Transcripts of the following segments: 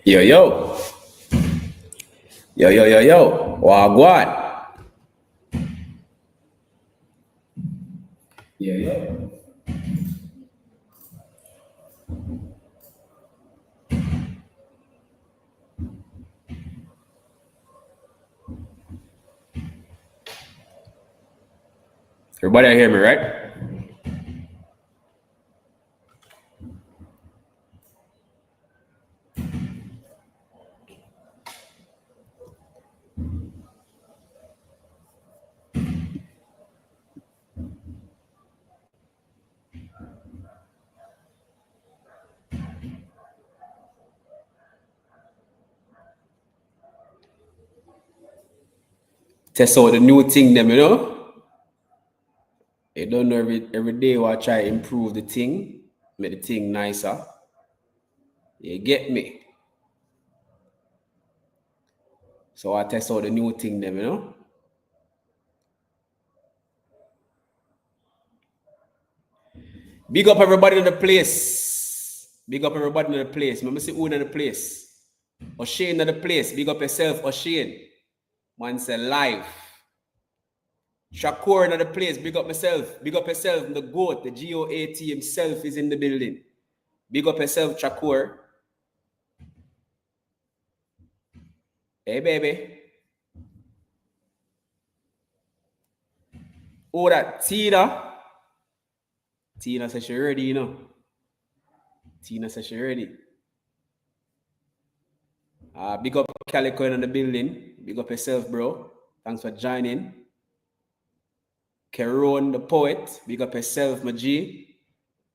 Yo, yo. Yo, yo, yo, yo. Wagwan. Yo, yo. Everybody hear me, right? Test out the new thing, them, you know? You don't know every day I try to improve the thing, make the thing nicer. You get me? So I test out the new thing, them, you know? Big up everybody in the place. Big up everybody in the place. Remember, see who in the place. O'Shane in the place. Big up yourself, O'Shane. Man say live. Shakur in the place. Big up myself. Big up yourself. The GOAT, the GOAT himself is in the building. Big up yourself, Shakur. Hey, baby. Oh, that Tina. Tina says she ready, you know. Tina says she ready. Big up Calico in the building. Big up yourself, bro. Thanks for joining. Keron the poet. Big up yourself, my G.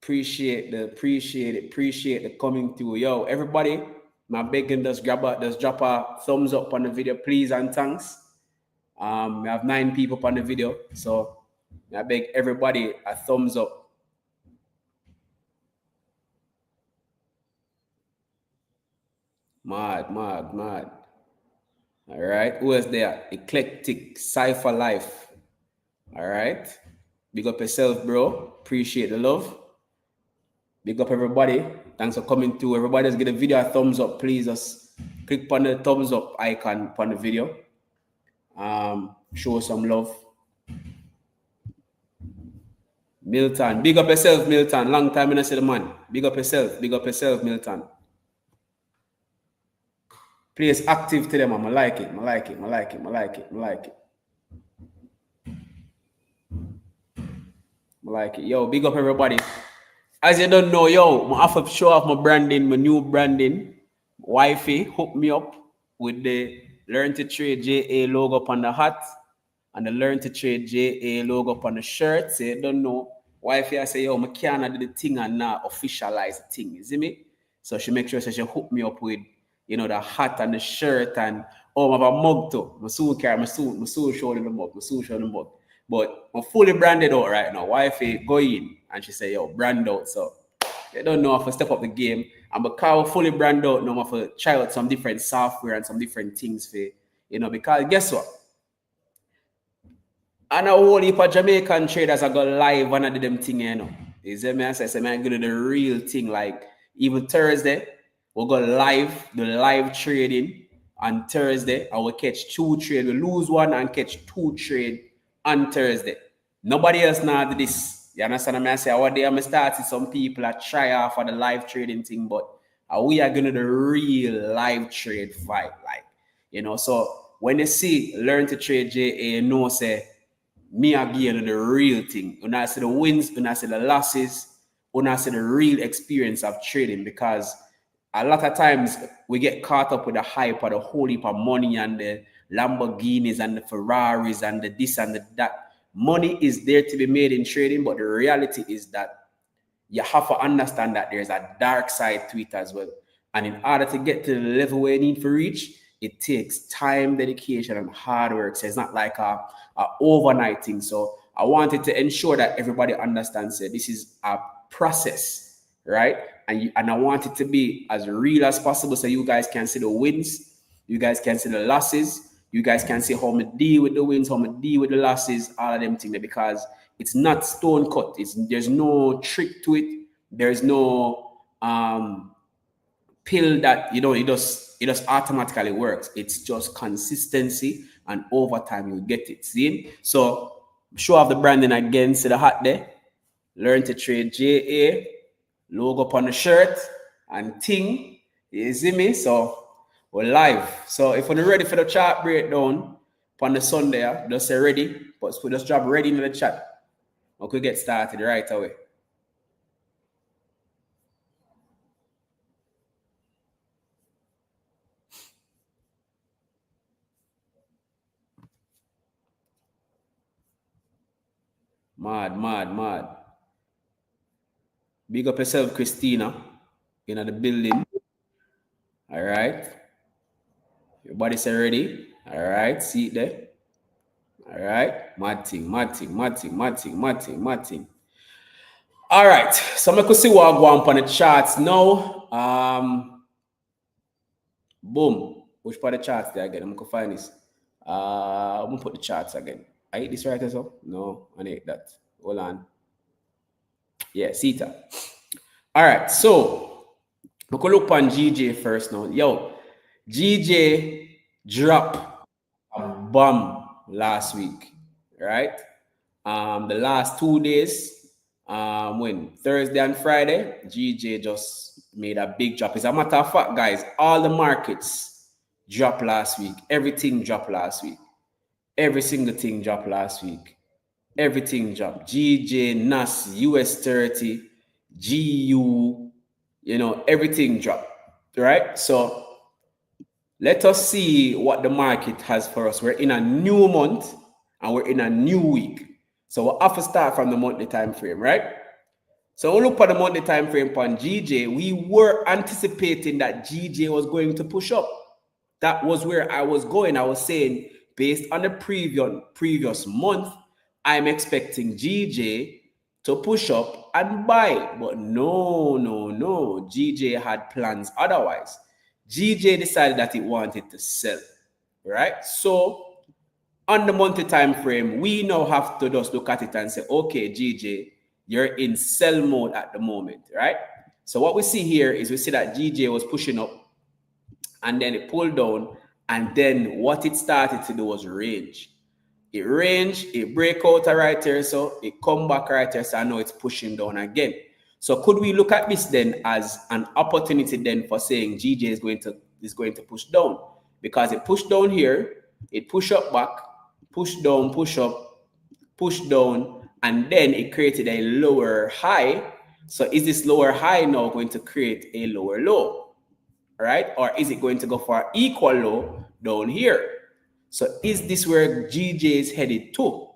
Appreciate the coming through. Yo, everybody, my begging just drop a thumbs up on the video, please and thanks. We have 9 people on the video, so I beg everybody a thumbs up. Mad. All right, who is there? Eclectic Cypher Life. All right, big up yourself, bro. Appreciate the love. Big up everybody. Thanks for coming through. Everybody just give the video a thumbs up, please. Just click on the thumbs up icon on the video. Show some love. Milton, big up yourself, Milton. Long time in I see the man. Big up yourself, Milton. Please active to them, man. I like it. Yo, big up everybody. As you don't know, yo, I have to show off my branding, my new branding. Wifey hooked me up with the Learn to Trade JA logo up on the hat and the Learn to Trade JA logo up on the shirt. So you don't know. Wifey, I say, yo, I can't do the thing and not officialize the thing. You see me? So she make sure she hook me up with, you know, the hat and the shirt and I have a mug too. My soon showing the mug. But I'm fully branded out right now. Wifey go in and she say, yo, brand out. So they don't know if I step up the game. And because I fully brand out now, I have to try out some different software and some different things for, you know, because guess what? And a whole heap of Jamaican traders are going live and I did them thing, you know. You see me? I say, I'm going to do the real thing. Like even Thursday, we'll go live, the live trading on Thursday. I will catch 2 trades. We lose 1 and catch 2 trades on Thursday. Nobody else now do this. You understand what I say? One day I'm starting some people that try off for the live trading thing, but we are going to the real live trade fight. Like, you know, so when you see Learn to Trade JA, you know, say, me again the real thing. When I see the wins, when I see the losses, when I see the real experience of trading, because a lot of times we get caught up with the hype of the whole heap of money and the Lamborghinis and the Ferraris and the this and the that. Money is there to be made in trading, but the reality is that you have to understand that there's a dark side to it as well. And in order to get to the level where you need to reach, it takes time, dedication, and hard work. So it's not like a overnight thing. So I wanted to ensure that everybody understands that this is a process, right? And I want it to be as real as possible so you guys can see the wins, you guys can see the losses, you guys can see how I deal with the wins, how I deal with the losses, all of them things, because it's not stone cut. There's no trick to it. There's no pill that it just automatically works. It's just consistency, and over time you get it. See? So show off the branding again. See the hat there? Learn to trade JA, logo upon the shirt, and ting. You see me? So we're live. So if you're ready for the chart breakdown on the Sunday, just say ready. But we just drop ready in the chat. We could get started right away. Mad. Big up yourself, Christina, in the building. All right. Everybody say ready. All right. See it there. All right. Mad thing. All right. So I could see what I go on the charts now. Boom. Which part of the charts there again? I'm going to find this. I'm going to put the charts again. I hit this right as well? No, I hate that. Hold on. Yeah, Sita. All right. So we could look on GJ first now. Yo, GJ dropped a bomb last week, right? The last 2 days, when Thursday and Friday, GJ just made a big drop. As a matter of fact, guys, all the markets dropped last week. Everything dropped last week. Every single thing dropped last week. Everything dropped. GJ, NAS, US30, GU, everything dropped, right? So let us see what the market has for us. We're in a new month and we're in a new week. So we'll have to start from the monthly time frame, right? So we'll look at the monthly time frame on GJ. We were anticipating that GJ was going to push up. That was where I was going. I was saying, based on the previous month, I'm expecting GJ to push up and buy. But no. GJ had plans otherwise. GJ decided that it wanted to sell, right? So on the monthly time frame, we now have to just look at it and say, okay, GJ, you're in sell mode at the moment, right? So what we see here is we see that GJ was pushing up and then it pulled down, and then what it started to do was range. It ranged, it break out right here, so it come back right here, so I know it's pushing down again. So could we look at this then as an opportunity then for saying GJ is going to push down? Because it pushed down here, it pushed up back, push down, push up, push down, and then it created a lower high. So is this lower high now going to create a lower low? Right? Or is it going to go for an equal low down here? So is this where GJ is headed to?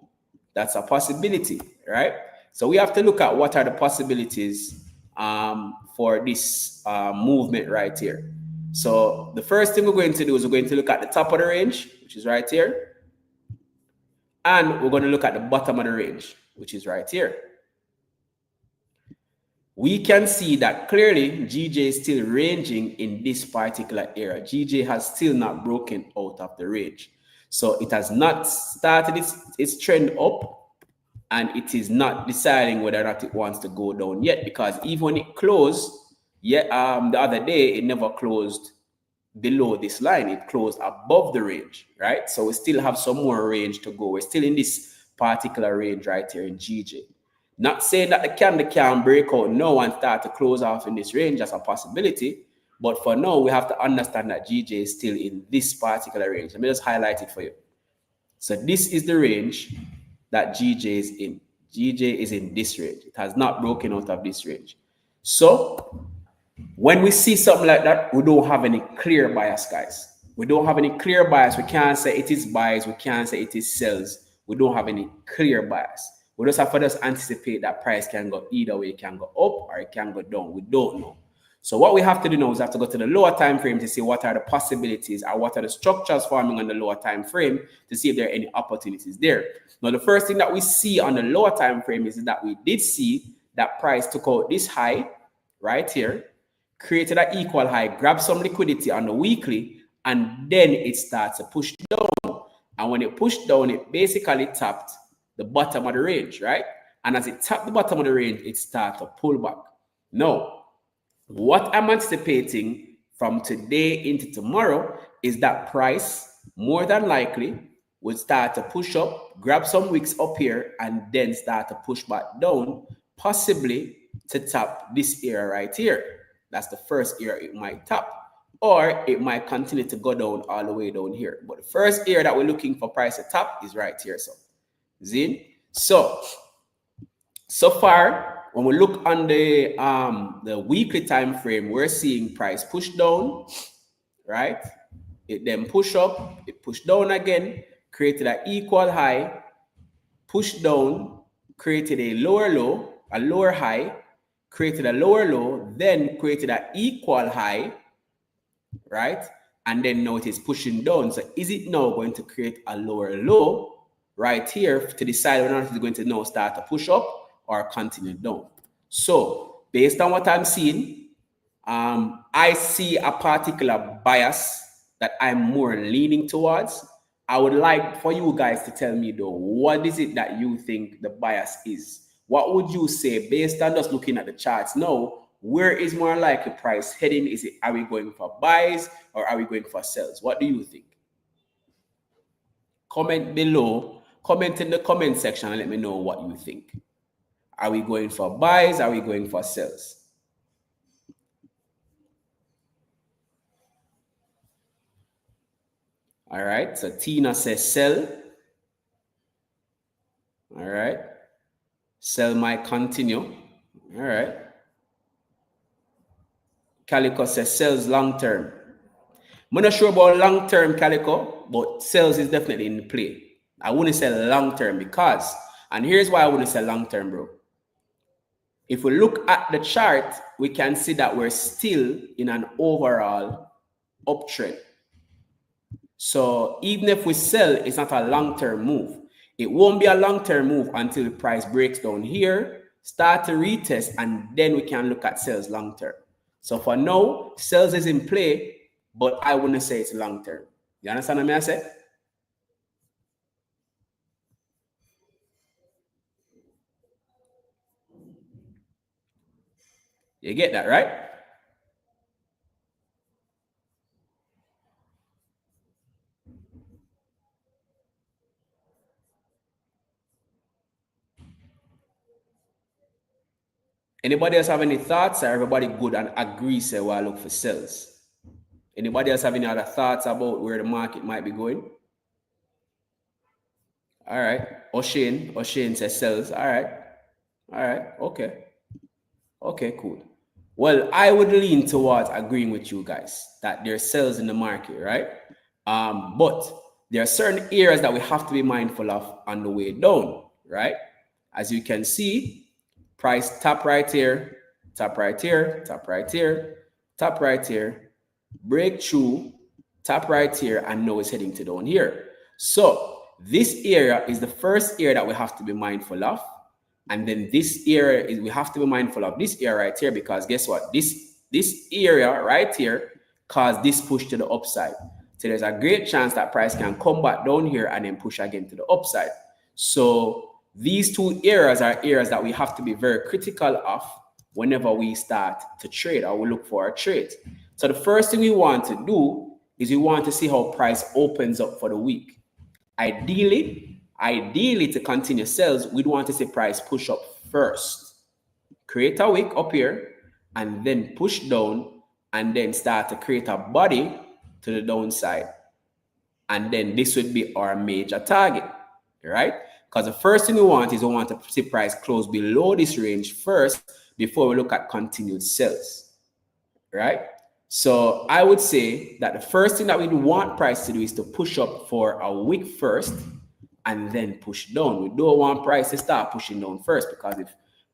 That's a possibility, right? So we have to look at what are the possibilities for this movement right here. So the first thing we're going to do is we're going to look at the top of the range, which is right here. And we're going to look at the bottom of the range, which is right here. We can see that clearly GJ is still ranging in this particular area. GJ has still not broken out of the range. So it has not started its trend up, and it is not deciding whether or not it wants to go down yet, because even when it closed, the other day, it never closed below this line. It closed above the range, right? So we still have some more range to go. We're still in this particular range right here in GJ. Not saying that the candle can break out now and start to close off in this range. That's a possibility. But for now, we have to understand that GJ is still in this particular range. Let me just highlight it for you. So this is the range that GJ is in. GJ is in this range. It has not broken out of this range. So when we see something like that, we don't have any clear bias, guys. We don't have any clear bias. We can't say it is buys. We can't say it is sells. We don't have any clear bias. We just have to just anticipate that price can go either way. It can go up or it can go down. We don't know. So what we have to do now is have to go to the lower time frame to see what are the possibilities or what are the structures forming on the lower time frame to see if there are any opportunities there. Now, the first thing that we see on the lower time frame is that we did see that price took out this high right here, created an equal high, grabbed some liquidity on the weekly, and then it starts to push down. And when it pushed down, it basically tapped the bottom of the range, right? And as it tapped the bottom of the range, it started to pull back. Now, what I'm anticipating from today into tomorrow is that price more than likely would start to push up, grab some wicks up here, and then start to push back down, possibly to tap this area right here. That's the first area it might tap. Or it might continue to go down all the way down here. But the first area that we're looking for price to tap is right here. So far, when we look on the weekly time frame, we're seeing price push down, right? It then push up, it push down again, created an equal high, push down, created a lower low, a lower high, created a lower low, then created an equal high, right? And then now it is pushing down. So is it now going to create a lower low right here to decide whether or not it's going to now start to push up or continue down? So based on what I'm seeing, I see a particular bias that I'm more leaning towards. I would like for you guys to tell me though, what is it that you think the bias is? What would you say based on just looking at the charts now? Where is more likely price heading? Is it, are we going for buys or are we going for sells? What do you think? Comment below, comment in the comment section and let me know what you think. Are we going for buys? Are we going for sells? All right, so Tina says sell. All right, sell might continue. All right. Calico says sells long term. I'm not sure about long term, Calico, but sales is definitely in play. I wouldn't say long term because, and here's why I wouldn't say long term, bro. If we look at the chart, we can see that we're still in an overall uptrend. So even if we sell, it's not a long-term move. It won't be a long-term move until the price breaks down here, start to retest, and then we can look at sales long-term. So for now, sales is in play, but I wouldn't say it's long-term. You understand what I say? You get that, right? Anybody else have any thoughts? Or everybody good and agree, say, well, I look for sales? Anybody else have any other thoughts about where the market might be going? All right. O'Shane says sells. All right. Okay, cool. Well, I would lean towards agreeing with you guys that there's sales in the market, right? But there are certain areas that we have to be mindful of on the way down, right? As you can see, price top right here, top right here, top right here, top right here, breakthrough, top right here, and now it's heading to down here. So this area is the first area that we have to be mindful of. And then this area is, we have to be mindful of this area right here, because guess what? This area right here caused this push to the upside. So there's a great chance that price can come back down here and then push again to the upside. So these two areas are areas that we have to be very critical of whenever we start to trade or we look for a trade. So the first thing we want to do is we want to see how price opens up for the week. Ideally, to continue sales, we'd want to see price push up first. Create a wick up here and then push down and then start to create a body to the downside. And then this would be our major target, right? Because the first thing we want is we want to see price close below this range first before we look at continued sales, right? So I would say that the first thing that we want price to do is to push up for a wick first and then push down. We don't want price to start pushing down first, because if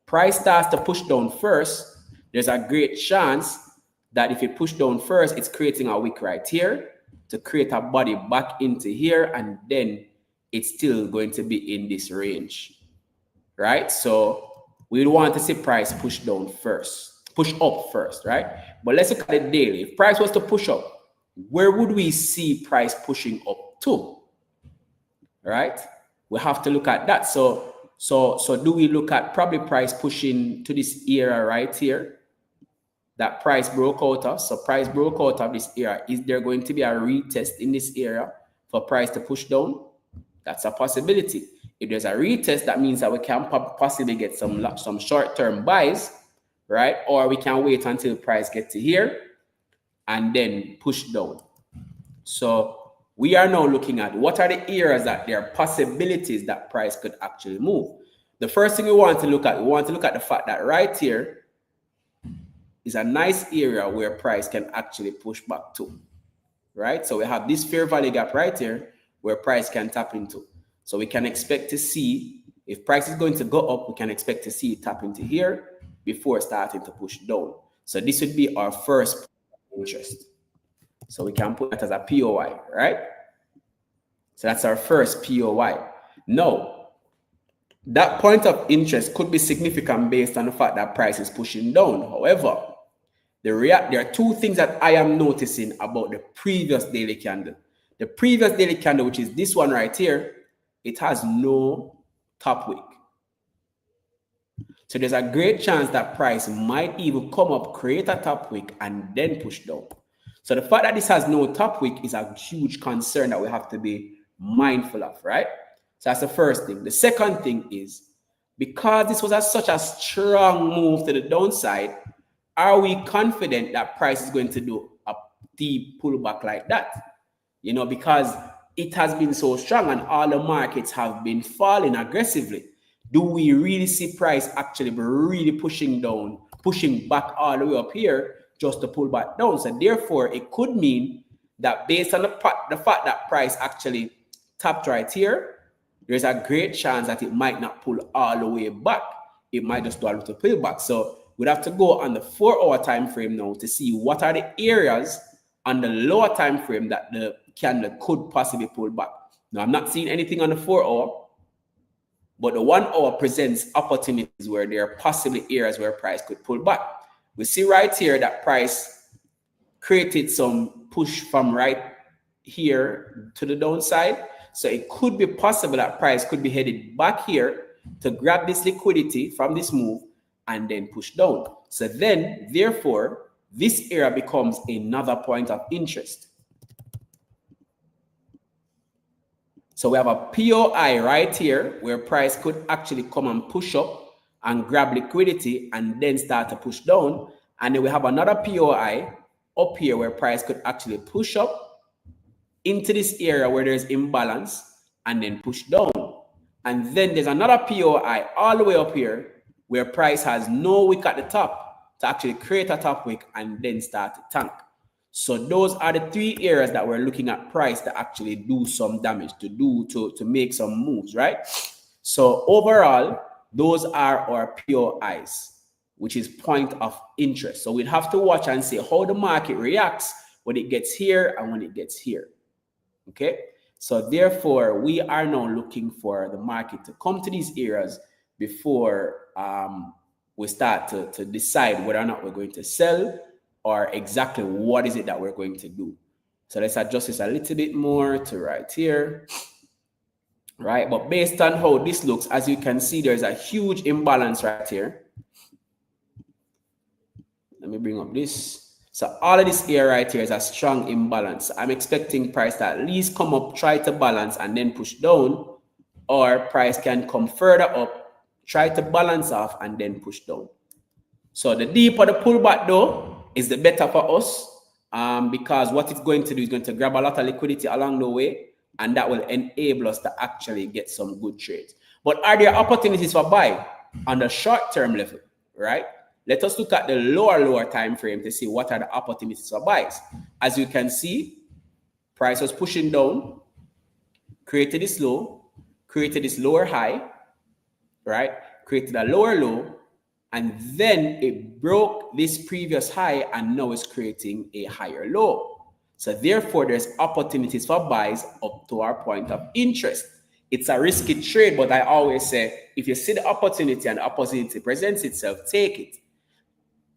price starts to push down first, there's a great chance that if it push down first, it's creating a wick right here to create a body back into here, and then it's still going to be in this range, right? So we want to see price push down first, push up first, right? But let's look at it daily. If price was to push up, where would we see price pushing up to? Right? We have to look at that. So do we look at probably price pushing to this area right here? that price broke out of. So price broke out of this area. Is there going to be a retest in this area for price to push down? That's a possibility. If there's a retest, that means that we can possibly get some short-term buys, right? Or we can wait until price gets to here and then push down. So we are now looking at what are the areas that there are possibilities that price could actually move. The first thing we want to look at the fact that right here is a nice area where price can actually push back to, right? So we have this fair value gap right here where price can tap into. So we can expect to see, if price is going to go up, we can expect to see it tap into here before starting to push down. So this would be our first interest. So we can put that as a POI, right? So that's our first POI. Now, that point of interest could be significant based on the fact that price is pushing down. However, there are two things that I am noticing about the previous daily candle. The previous daily candle, which is this one right here, it has no top wick. So there's a great chance that price might even come up, create a top wick, and then push down. So the fact that this has no top wick is a huge concern that we have to be mindful of, right? So that's the first thing. The second thing is, because this was such a strong move to the downside, are we confident that price is going to do a deep pullback like that? You know, because it has been so strong and all the markets have been falling aggressively. Do we really see price actually be really pushing down, pushing back all the way up here just to pull back down? So therefore, it could mean that based on the fact that price actually tapped right here, there's a great chance that it might not pull all the way back. It might just do a little pullback. So we'd have to go on the 4-hour time frame now to see what are the areas on the lower time frame that the candle could possibly pull back. Now, I'm not seeing anything on the 4-hour, but the 1-hour presents opportunities where there are possibly areas where price could pull back. We see right here that price created some push from right here to the downside. So it could be possible that price could be headed back here to grab this liquidity from this move and then push down. So then, therefore, this area becomes another point of interest. So we have a POI right here where price could actually come and push up and grab liquidity and then start to push down. And then we have another POI up here where price could actually push up into this area where there's imbalance and then push down. And then there's another POI all the way up here where price has no wick at the top to actually create a top wick and then start to tank. So those are the three areas that we're looking at price to actually do some damage, to make some moves, right? So overall, those are our POIs, which is point of interest. So we'd have to watch and see how the market reacts when it gets here and when it gets here. Okay, so therefore we are now looking for the market to come to these areas before we start to decide whether or not we're going to sell or exactly what is it that we're going to do. So let's adjust this a little bit more to right here, right? But based on how this looks, as you can see, there's a huge imbalance right here. Let me bring up this. So all of this area right here is a strong imbalance. I'm expecting price to at least come up, try to balance, and then push down, or price can come further up, try to balance off, and then push down. So the deeper the pullback though is the better for us, because what it's going to do is going to grab a lot of liquidity along the way, and that will enable us to actually get some good trades. But are there opportunities for buy on the short-term level, right? Let us look at the lower time frame to see what are the opportunities for buys. As you can see, price was pushing down, created this low, created this lower high, right? Created a lower low, and then it broke this previous high and now it's creating a higher low. So therefore, there's opportunities for buys up to our point of interest. It's a risky trade, but I always say, if you see the opportunity and the opportunity presents itself, take it.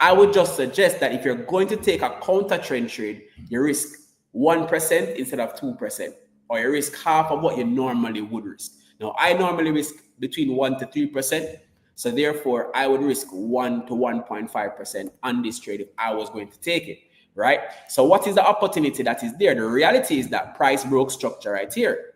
I would just suggest that if you're going to take a counter trend trade, you risk 1% instead of 2%, or you risk half of what you normally would risk. Now, I normally risk between 1 to 3%. So therefore, I would risk 1 to 1.5% on this trade if I was going to take it, right? So what is the opportunity that is there? The reality is that price broke structure right here.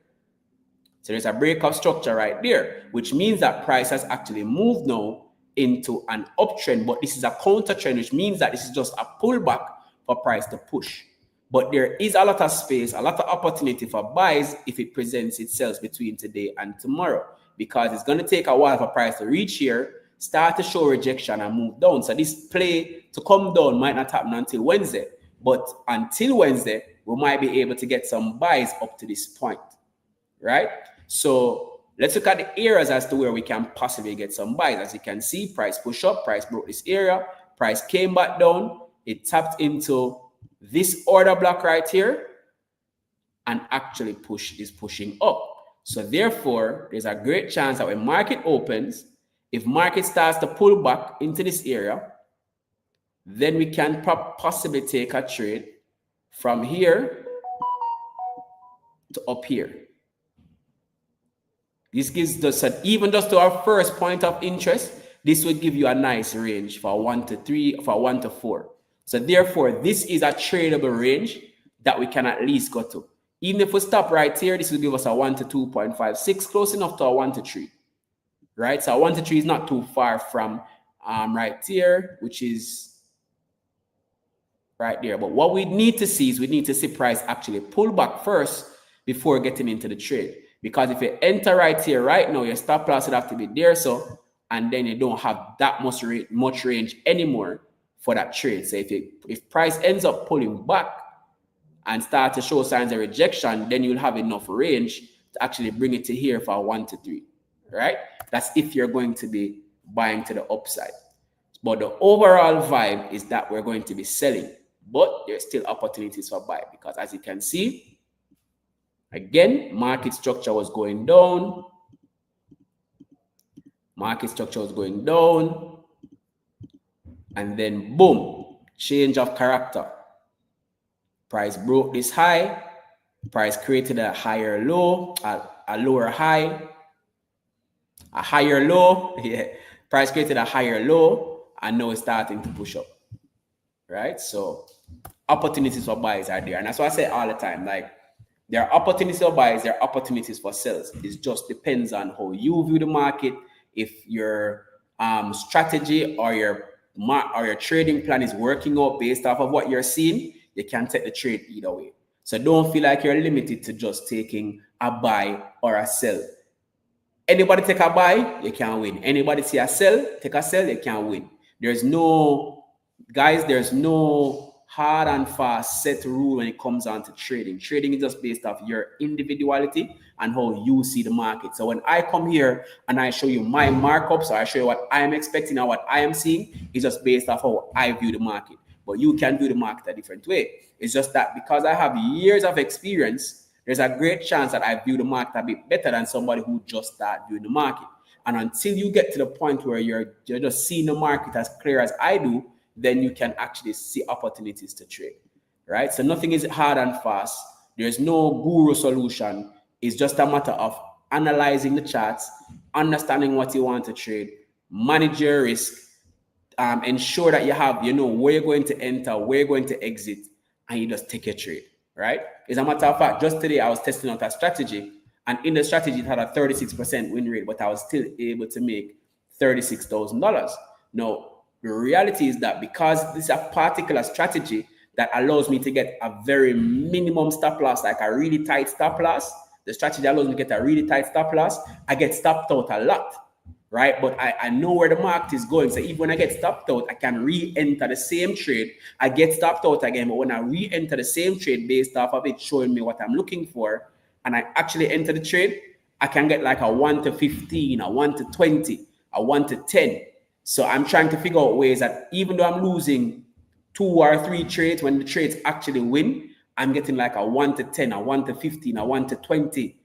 So there's a breakup structure right there, which means that price has actually moved now into an uptrend, but this is a counter trend, which means that this is just a pullback for price to push. But there is a lot of space, a lot of opportunity for buys if it presents itself between today and tomorrow, because it's going to take a while for price to reach here, start to show rejection and move down. So this play to come down might not happen until Wednesday, but until Wednesday, we might be able to get some buys up to this point, right? So let's look at the areas as to where we can possibly get some buys. As you can see, price push up, price broke this area, price came back down, it tapped into this order block right here and actually is pushing up. So therefore, there's a great chance that when market opens, if market starts to pull back into this area, then we can possibly take a trade from here to up here. This gives us, even just to our first point of interest, this would give you a nice range for 1 to 3, for 1 to 4. So therefore, this is a tradable range that we can at least go to. Even if we stop right here, this will give us a 1 to 2.56, close enough to a 1 to 3, right? So a 1 to 3 is not too far from right here, which is right there. But what we need to see is we need to see price actually pull back first before getting into the trade. Because if you enter right here right now, your stop loss would have to be there, so, and then you don't have that much range anymore for that trade. So if price ends up pulling back and start to show signs of rejection, then you'll have enough range to actually bring it to here for 1 to 3, right? That's if you're going to be buying to the upside. But the overall vibe is that we're going to be selling, but there's still opportunities for buy, because as you can see, again, market structure was going down. Market structure was going down. And then boom, change of character. Price broke this high. Price created a higher low, a lower high, a higher low. Yeah, price created a higher low, and now it's starting to push up. Right? So opportunities for buys are there. And that's what I say all the time. Like, there are opportunities for buys, there are opportunities for sells. It just depends on how you view the market. If your strategy or your trading plan is working out based off of what you're seeing, you can take the trade either way. So don't feel like you're limited to just taking a buy or a sell. Anybody take a buy, you can win. Anybody see a sell, take a sell, you can win. There's no hard and fast set rule when it comes down to trading. Trading is just based off your individuality and how you see the market. So when I come here and I show you my markups, or I show you what I am expecting or what I am seeing, it's just based off how I view the market. But you can view the market a different way. It's just that because I have years of experience, there's a great chance that I view the market a bit better than somebody who just started viewing the market. And until you get to the point where you're just seeing the market as clear as I do, then you can actually see opportunities to trade, right? So nothing is hard and fast. There's no guru solution. It's just a matter of analyzing the charts, understanding what you want to trade, manage your risk, ensure that you have, where you're going to enter, where you're going to exit, and you just take your trade, right? As a matter of fact, just today I was testing out a strategy, and in the strategy it had a 36% win rate, but I was still able to make $36,000. Now, the reality is that because this is a particular strategy that allows me to get a very minimum stop loss, like a really tight stop loss, the strategy allows me to get a really tight stop loss, I get stopped out a lot, right? But I know where the market is going. So even when I get stopped out, I can re-enter the same trade. I get stopped out again, but when I re-enter the same trade based off of it showing me what I'm looking for, and I actually enter the trade, I can get like a 1 to 15, a 1 to 20, a 1 to 10. So I'm trying to figure out ways that even though I'm losing 2 or 3 trades, when the trades actually win, I'm getting like a 1 to 10, a 1 to 15, a 1 to 20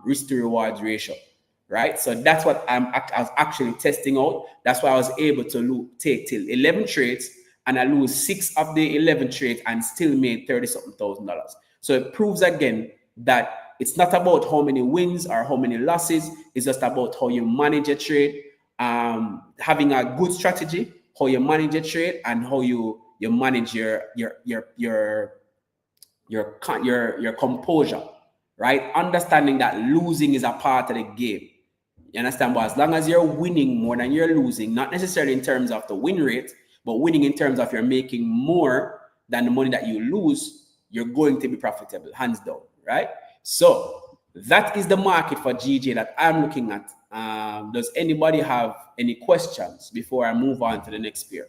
risk to rewards ratio, right? So that's what I was actually testing out. That's why I was able to take till 11 trades, and I lose 6 of the 11 trades and still made $30-something thousand. So it proves again that it's not about how many wins or how many losses. It's just about how you manage your trade having a good strategy, how you manage your trade, and how you manage your composure, right? Understanding that losing is a part of the game. You understand? But as long as you're winning more than you're losing, not necessarily in terms of the win rate, but winning in terms of you're making more than the money that you lose, you're going to be profitable, hands down, right? So that is the market for GJ that I'm looking at. Does anybody have any questions before I move on to the next pair?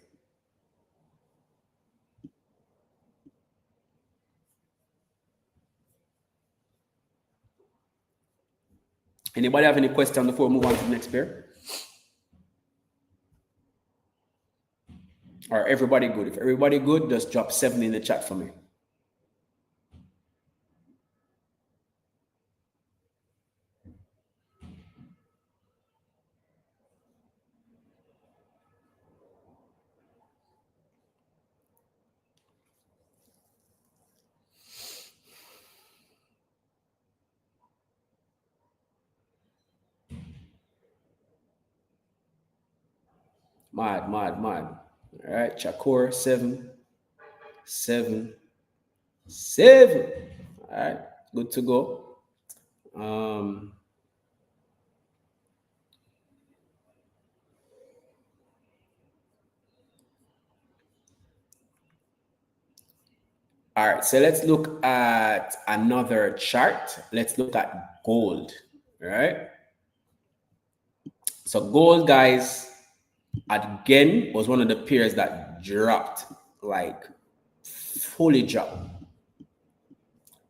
Anybody have any questions before we move on to the next pair? Or everybody good? If everybody good, just drop 7 in the chat for me. Mad. All right, Chakor, 7. All right, good to go. All right, so let's look at another chart. Let's look at gold, all right? So gold, guys, again, was one of the pairs that dropped, like fully dropped.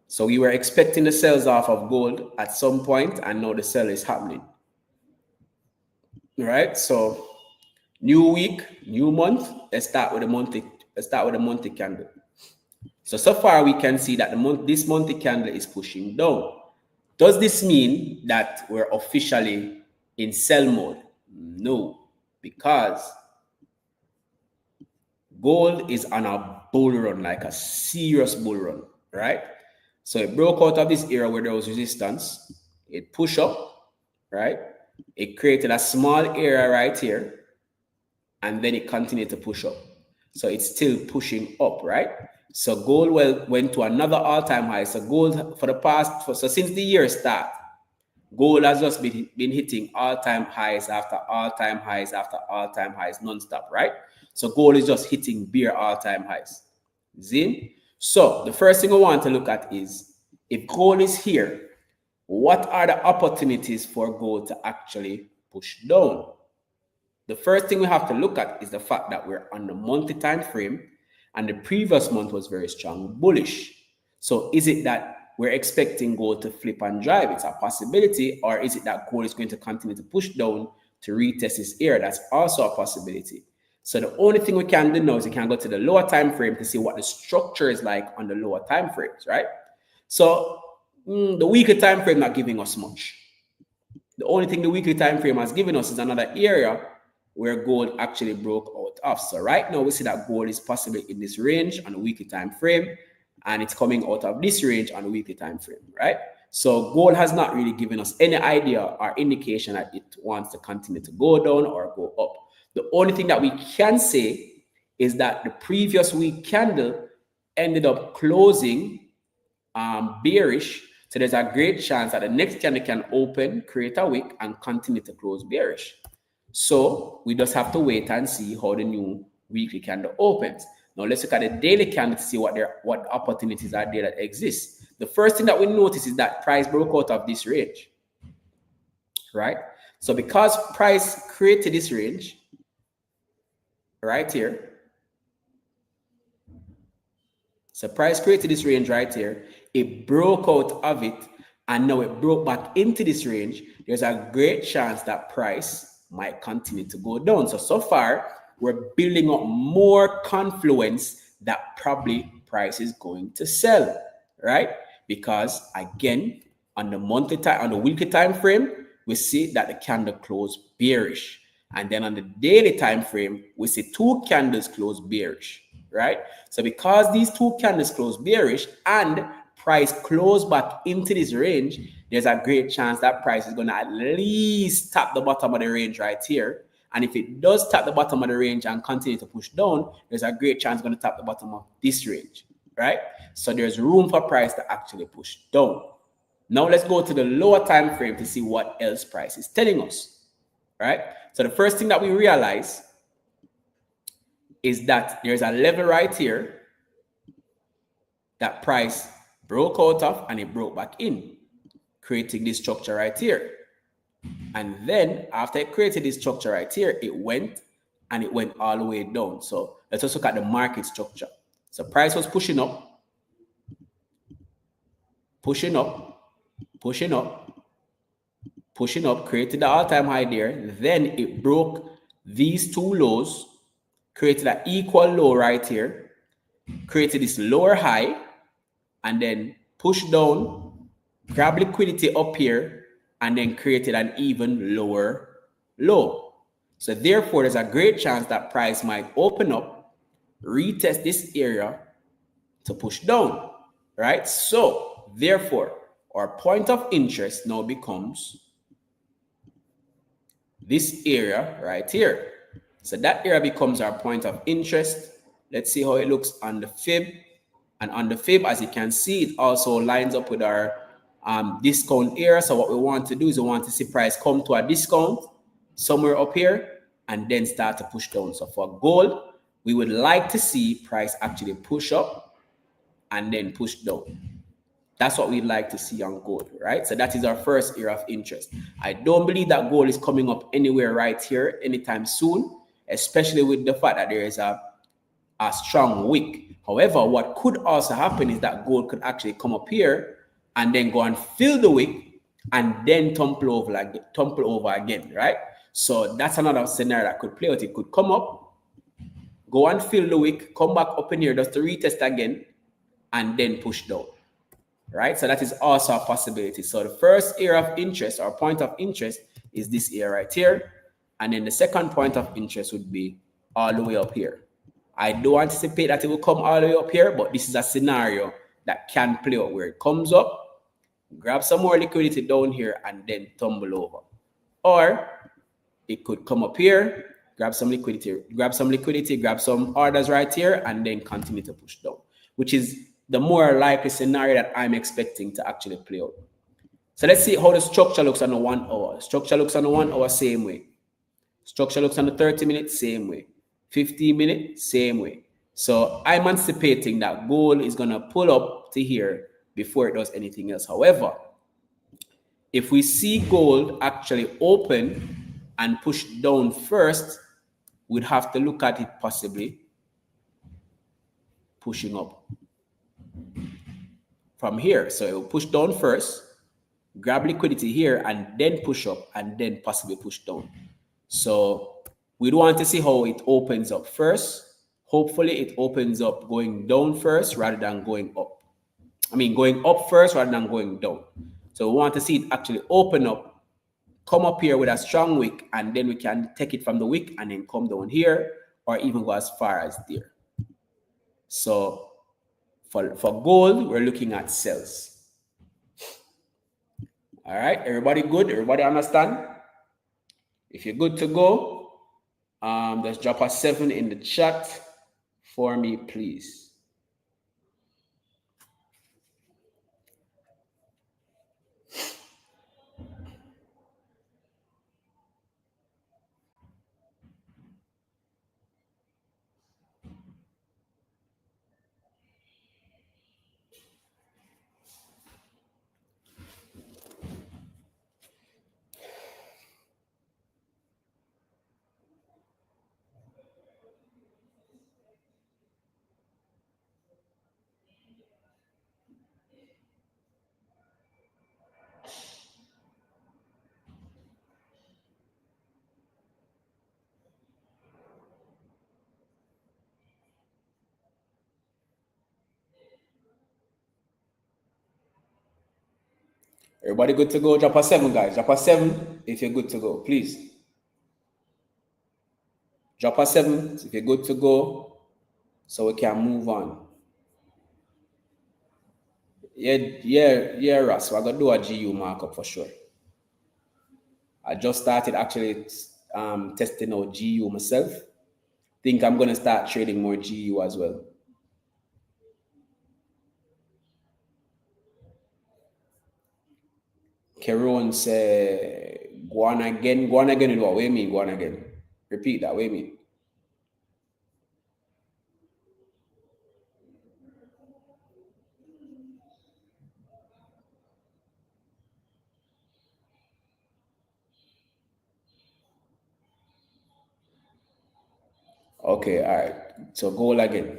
So we were expecting the sells off of gold at some point, and now the sell is happening. All right, so new week, new month. Let's start with the monthly candle. So far we can see that this monthly candle is pushing down. Does this mean that we're officially in sell mode? No, because gold is on a bull run, like a serious bull run, right? So it broke out of this area where there was resistance. It pushed up, right? It created a small area right here, and then it continued to push up. So it's still pushing up, right? So gold went to another all-time high. So gold since the year start, gold has just been hitting all-time highs after all-time highs after all-time highs non-stop, right? So gold is just hitting bare all-time highs. See? So the first thing we want to look at is, if gold is here, what are the opportunities for gold to actually push down? The first thing we have to look at is the fact that we're on the monthly time frame, and the previous month was very strong bullish. So is it that we're expecting gold to flip and drive? It's a possibility. Or is it that gold is going to continue to push down to retest this area? That's also a possibility. So the only thing we can do now is we can go to the lower time frame to see what the structure is like on the lower time frames, right? So the weekly time frame not giving us much. The only thing the weekly time frame has given us is another area where gold actually broke out of. So right now we see that gold is possibly in this range on the weekly time frame, and it's coming out of this range on the weekly time frame, right? So gold has not really given us any idea or indication that it wants to continue to go down or go up. The only thing that we can say is that the previous week candle ended up closing bearish. So there's a great chance that the next candle can open, create a wick, and continue to close bearish. So we just have to wait and see how the new weekly candle opens. Now let's look at the daily candle to see what opportunities are there that exist. The first thing that we notice is that price broke out of this range, right? So because price created this range right here, so price created this range right here, it broke out of it, and now it broke back into this range. There's a great chance that price might continue to go down. So far, we're building up more confluence that probably price is going to sell, right? Because again, on the weekly time frame, we see that the candle closed bearish. And then on the daily time frame, we see 2 candles close bearish, right? So because these 2 candles close bearish and price close back into this range, there's a great chance that price is going to at least tap the bottom of the range right here. And if it does tap the bottom of the range and continue to push down, there's a great chance it's going to tap the bottom of this range, right? So there's room for price to actually push down. Now let's go to the lower time frame to see what else price is telling us, right? So the first thing that we realize is that there's a level right here that price broke out of and it broke back in, creating this structure right here. And then after it created this structure right here, it went all the way down. So let's just look at the market structure. So price was pushing up, pushing up, pushing up, pushing up, created the all-time high there. Then it broke these two lows, created an equal low right here, created this lower high, and then pushed down, grab liquidity up here, and then created an even lower low. So therefore, there's a great chance that price might open up, retest this area to push down, right? So therefore, our point of interest now becomes this area right here. So that area becomes our point of interest. Let's see how it looks on the fib. And on the fib, as you can see, it also lines up with our discount area. So what we want to do is we want to see price come to a discount somewhere up here and then start to push down. So for gold, we would like to see price actually push up and then push down. That's what we'd like to see on gold, right? So that is our first area of interest. I don't believe that gold is coming up anywhere right here anytime soon, especially with the fact that there is a strong wick. However, what could also happen is that gold could actually come up here and then go and fill the wick and then tumble over again, right? So that's another scenario that could play out. It could come up, go and fill the wick, come back up in here just to retest again, and then push down, right? So that is also a possibility. So the first area of interest or point of interest is this area right here. And then the second point of interest would be all the way up here. I don't anticipate that it will come all the way up here, but this is a scenario that can play out where it comes up, grab some more liquidity down here, and then tumble over. Or it could come up here, grab some liquidity, grab some orders right here, and then continue to push down, which is the more likely scenario that I'm expecting to actually play out. So let's see how the structure looks on the 1 hour. Structure looks on the 1 hour, same way. Structure looks on the 30 minutes, same way. 15 minutes, same way. So I'm anticipating that gold is going to pull up to here before it does anything else. However, if we see gold actually open and push down first, we'd have to look at it possibly pushing up from here. So it will push down first, grab liquidity here, and then push up, and then possibly push down. So we'd want to see how it opens up first. Hopefully it opens up going down first rather than going up. Going up first rather than going down. So we want to see it actually open up, come up here with a strong wick, and then we can take it from the wick and then come down here or even go as far as there. So for gold, we're looking at sells. All right, everybody good? Everybody understand? If you're good to go, just drop a 7 in the chat for me, please. Everybody good to go? Drop a 7, guys. Drop a 7 if you're good to go, please. Drop a 7 if you're good to go so we can move on. Yeah, Russ. We're going to do a GU markup for sure. I just started actually testing out GU myself. Think I'm gonna start trading more GU as well. Keron say, go on again is what? What do you mean, go on again? Repeat that, what do you mean? Okay, all right. So goal again.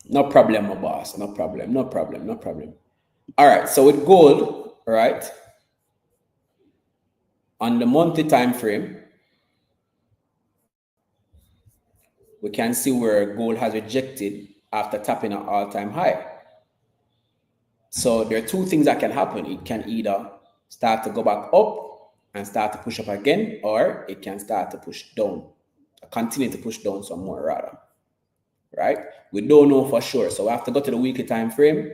No problem, my boss. No problem, no problem, no problem. All right, so with gold, right, on the monthly time frame, we can see where gold has rejected after tapping an all-time high. So there are two things that can happen. It can either start to go back up and start to push up again, or it can start to push down, continue to push down some more rather, right? We don't know for sure. So we have to go to the weekly time frame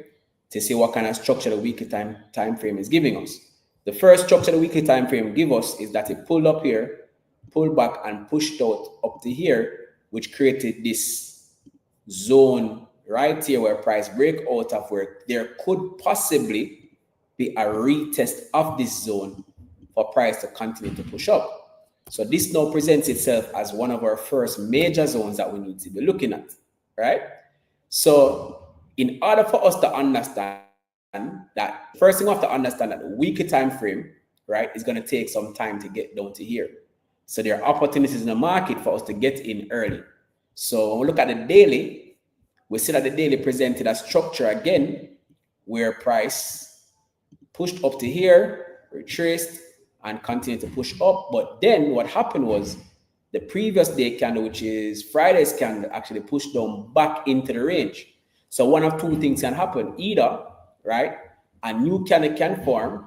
to see what kind of structure the weekly time frame is giving us. The first structure the weekly time frame give us is that it pulled up here, pulled back and pushed out up to here, which created this zone right here where price break out of where there could possibly be a retest of this zone for price to continue to push up. So this now presents itself as one of our first major zones that we need to be looking at, right? So in order for us to understand that, first thing we have to understand that the weekly time frame, right, is going to take some time to get down to here. So there are opportunities in the market for us to get in early. So when we look at the daily, we see that the daily presented a structure again where price pushed up to here, retraced, and continued to push up. But then what happened was the previous day candle, which is Friday's candle, actually pushed down back into the range. So one of two things can happen. Either, right, a new candle can form,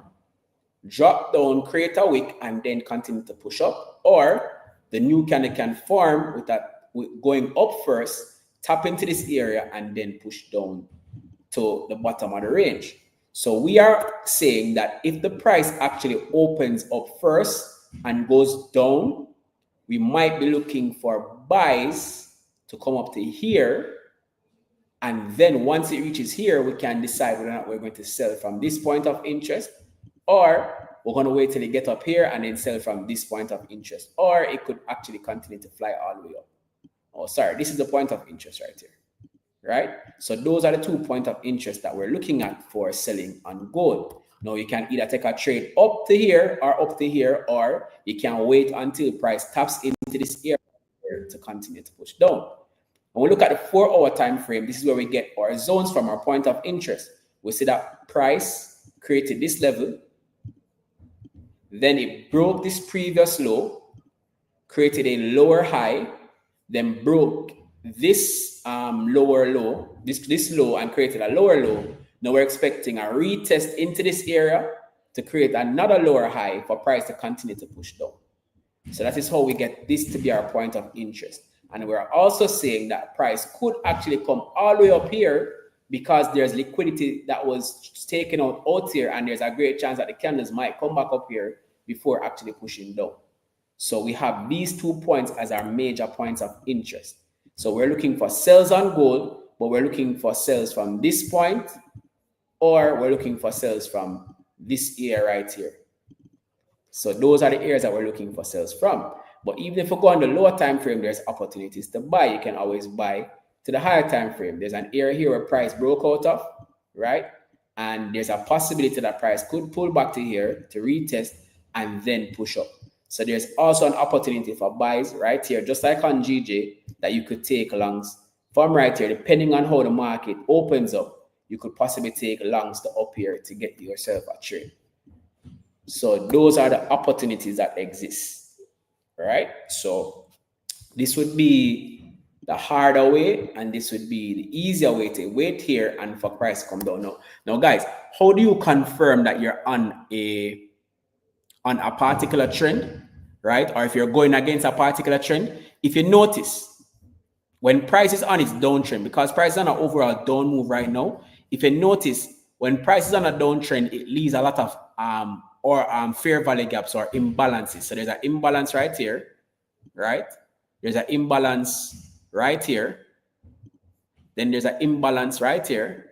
drop down, create a wick, and then continue to push up, or the new candle can form with that going up first, tap into this area, and then push down to the bottom of the range. So we are saying that if the price actually opens up first and goes down, we might be looking for buys to come up to here. And then once it reaches here, we can decide whether or not we're going to sell from this point of interest, or we're going to wait till it get up here and then sell from this point of interest, or it could actually continue to fly all the way up. Oh, sorry, this is the point of interest right here, right? So those are the 2 points of interest that we're looking at for selling on gold. Now you can either take a trade up to here or up to here, or you can wait until price taps into this area to continue to push down. When we look at the 4-hour time frame, this is where we get our zones from, our point of interest. We see that price created this level, then it broke this previous low, created a lower high, then broke this lower low, this low, and created a lower low. Now we're expecting a retest into this area to create another lower high for price to continue to push down. So that is how we get this to be our point of interest. And we're also saying that price could actually come all the way up here because there's liquidity that was taken out here, and there's a great chance that the candles might come back up here before actually pushing down. So we have these 2 points as our major points of interest. So we're looking for sales on gold, but we're looking for sales from this point, or we're looking for sales from this area right here. So those are the areas that we're looking for sales from. But even if we go on the lower time frame, there's opportunities to buy. You can always buy to the higher time frame. There's an area here where price broke out of, right? And there's a possibility that price could pull back to here to retest and then push up. So there's also an opportunity for buys right here, just like on GJ, that you could take longs from right here. Depending on how the market opens up, you could possibly take longs to up here to get yourself a trade. So those are the opportunities that exist, right? So this would be the harder way, and this would be the easier way to wait here and for price to come down. Now guys, how do you confirm that you're on a particular trend, right? Or if you're going against a particular trend? If you notice, when price is on its downtrend, because price is on an overall down move right now, if you notice, when price is on a downtrend, it leaves a lot of fair value gaps or imbalances. So there's an imbalance right here, right? There's an imbalance right here. Then there's an imbalance right here,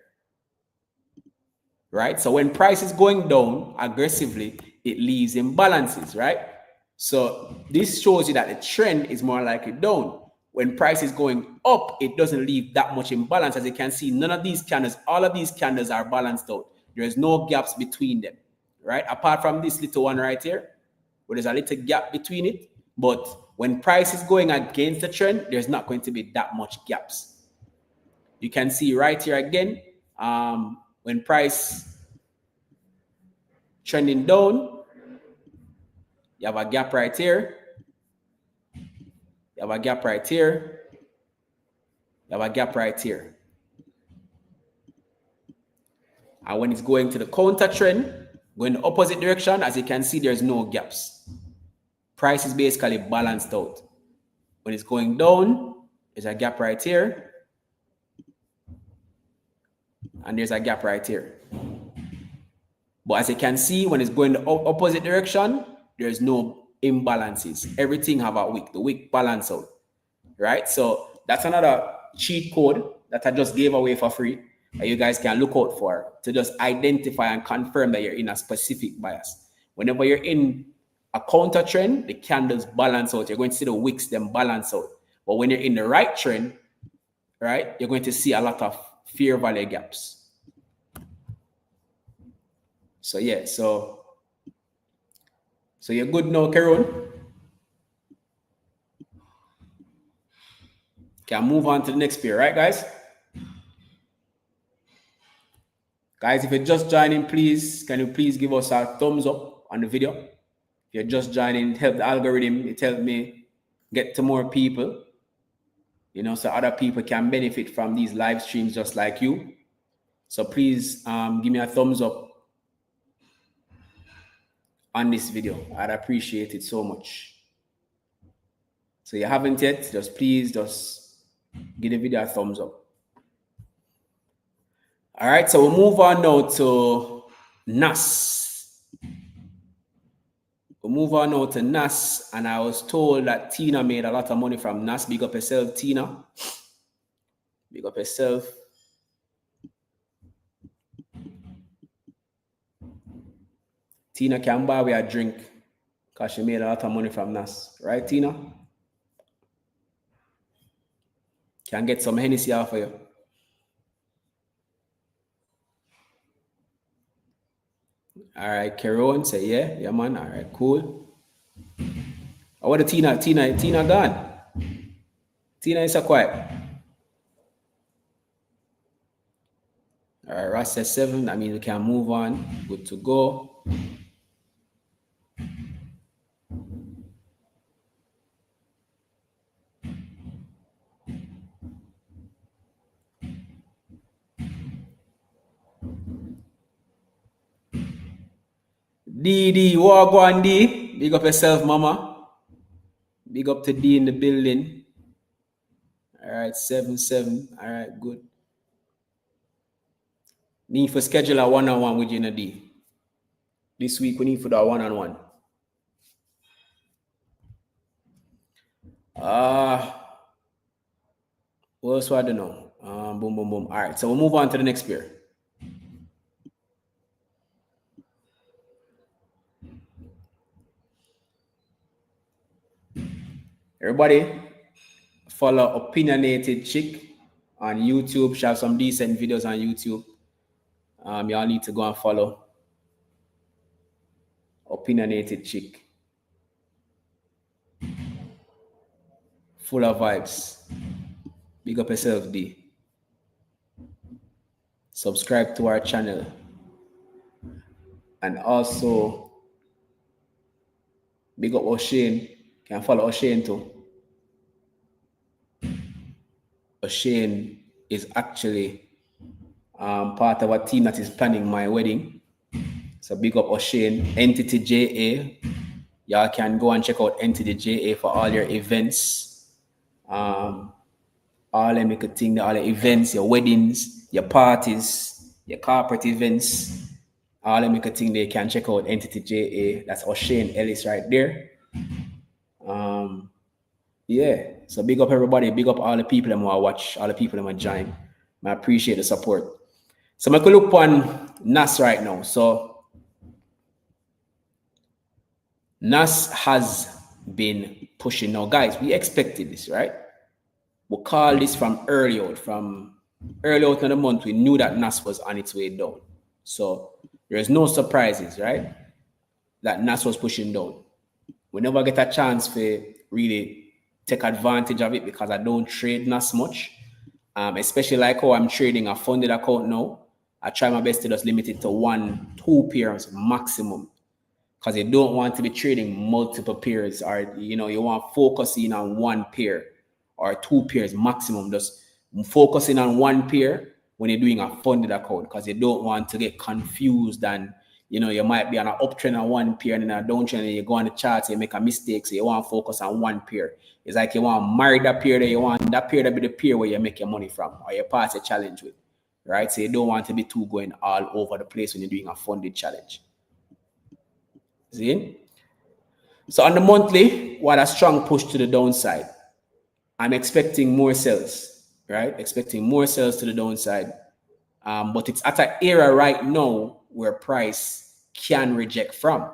right? So when price is going down aggressively, it leaves imbalances, right? So this shows you that the trend is more likely down. When price is going up, it doesn't leave that much imbalance. As you can see, none of these candles, all of these candles are balanced out. There's no gaps between them, right? Apart from this little one right here, where there's a little gap between it. But when price is going against the trend, there's not going to be that much gaps. You can see right here again, when price trending down, you have a gap right here. You have a gap right here. You have a gap right here. And when it's going to the counter trend, going the opposite direction, as you can see, there's no gaps. Price is basically balanced out. When it's going down, there's a gap right here. And there's a gap right here. But as you can see, when it's going the opposite direction, there's no imbalances. Everything have a wick. The wick balance out, right? So that's another cheat code that I just gave away for free that you guys can look out for to just identify and confirm that you're in a specific bias. Whenever you're in a counter trend, the candles balance out. You're going to see the wicks, them balance out. But when you're in the right trend, right, you're going to see a lot of fair value gaps. So yeah, so you're good now, Karon. Can move on to the next pair, right, guys? Guys, if you're just joining, please, can you please give us a thumbs up on the video? If you're just joining, it helps the algorithm, it helps me get to more people, you know, so other people can benefit from these live streams just like you. So please give me a thumbs up on this video. I'd appreciate it so much. So you haven't yet, just please just give the video a thumbs up. All right, so we'll move on now to NAS. We'll move on now to NAS, and I was told that Tina made a lot of money from NAS. Big up yourself, Tina. Big up yourself. Tina can buy me a drink because she made a lot of money from NAS. Right, Tina? Can get some Hennessy off for you. All right, Karon say yeah, man. All right, cool. Oh, what the Tina gone? Tina is so quiet. All right, Ross says 7. I mean, we can move on. Good to go. D, Wagwan D. Big up yourself, mama. Big up to D in the building. All right, 7. All right, good. Need for schedule a one-on-one with you in a D. This week we need for that one-on-one. What else do I don't know? Boom. All right, so we'll move on to the next pair. Everybody, follow Opinionated Chick on YouTube. She has some decent videos on YouTube. Y'all need to go and follow Opinionated Chick. Full of vibes. Big up yourself, D. Subscribe to our channel. And also, big up O'Shane. Can follow O'Shane too. O'Shane is actually part of a team that is planning my wedding. So big up O'Shane. Entity JA. Y'all can go and check out Entity JA for all your events. All them you could think, all the events, your weddings, your parties, your corporate events, all them make a thing they can check out Entity JA. That's O'Shane Ellis right there. Yeah. So big up everybody, big up all the people that want to watch, all the people that want to join. I appreciate the support. So I'm going to look on NAS right now. So NAS has been pushing. Now, guys, we expected this, right? We call this from early out. From early out in the month, we knew that NAS was on its way down. So there's no surprises, right? That NAS was pushing down. We never get a chance to really take advantage of it because I don't trade NAS much. Especially like how I'm trading a funded account now. I try my best to just limit it to 1-2 pairs maximum, because you don't want to be trading multiple pairs, or you want focusing on one pair or 2 pairs maximum. Just focusing on one pair when you're doing a funded account, because you don't want to get confused and you might be on an uptrend on one pair and in a downtrend, and you go on the charts, you make a mistake, so you want to focus on one pair. It's like you want to marry that pair there, you want that pair to be the pair where you make your money from, or you pass a challenge with, right? So you don't want to be too going all over the place when you're doing a funded challenge. See? So on the monthly, what a strong push to the downside. I'm expecting more sells, right? Expecting more sells to the downside. But it's at an era right now where price can reject from.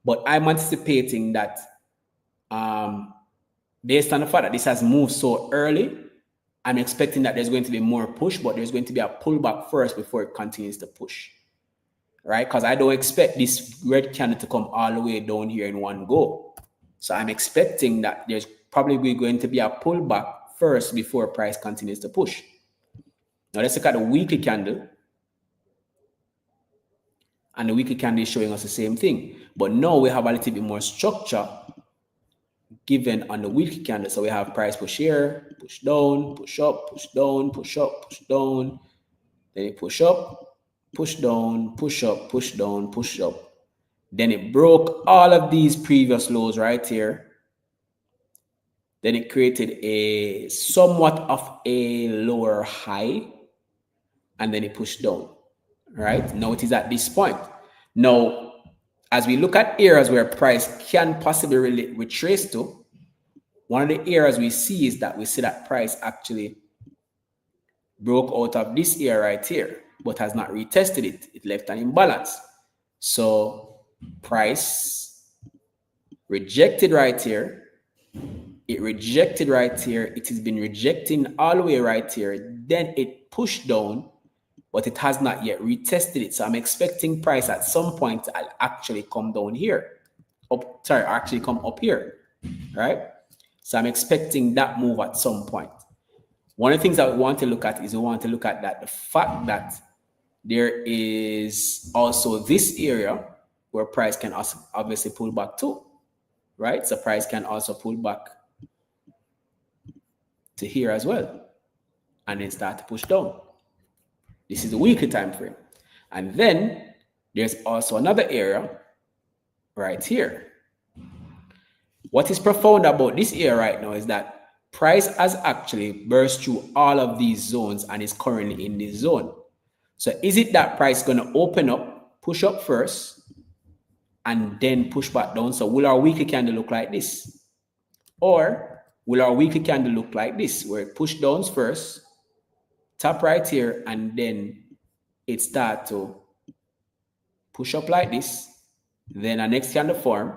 But I'm anticipating that based on the fact that this has moved so early, I'm expecting that there's going to be more push, but there's going to be a pullback first before it continues to push, right? Because I don't expect this red candle to come all the way down here in one go. So I'm expecting that there's probably going to be a pullback first before price continues to push. Now let's look at the weekly candle. And the weekly candle is showing us the same thing. But now we have a little bit more structure given on the weekly candle. So we have price push here, push down, push up, push down, push up, push down. Then it push up, push down, push up, push down, push up. Then it broke all of these previous lows right here. Then it created a somewhat of a lower high. And then it pushed down. Right? Now it is at this point. Now, as we look at areas where price can possibly retrace to, one of the areas we see is that we see that price actually broke out of this area right here, but has not retested it. It left an imbalance. So price rejected right here. It rejected right here. It has been rejecting all the way right here. Then it pushed down, but it has not yet retested it. So I'm expecting price at some point to actually come down here. Actually come up here, right? So I'm expecting that move at some point. One of the things that we want to look at is the fact that there is also this area where price can also obviously pull back too, right? So price can also pull back to here as well, and then start to push down. This is the weekly time frame. And then there's also another area right here. What is profound about this area right now is that price has actually burst through all of these zones and is currently in this zone. So is it that price going to open up, push up first, and then push back down? So will our weekly candle look like this? Or will our weekly candle look like this, where it push downs first, tap right here, and then it start to push up like this, then a next candle form,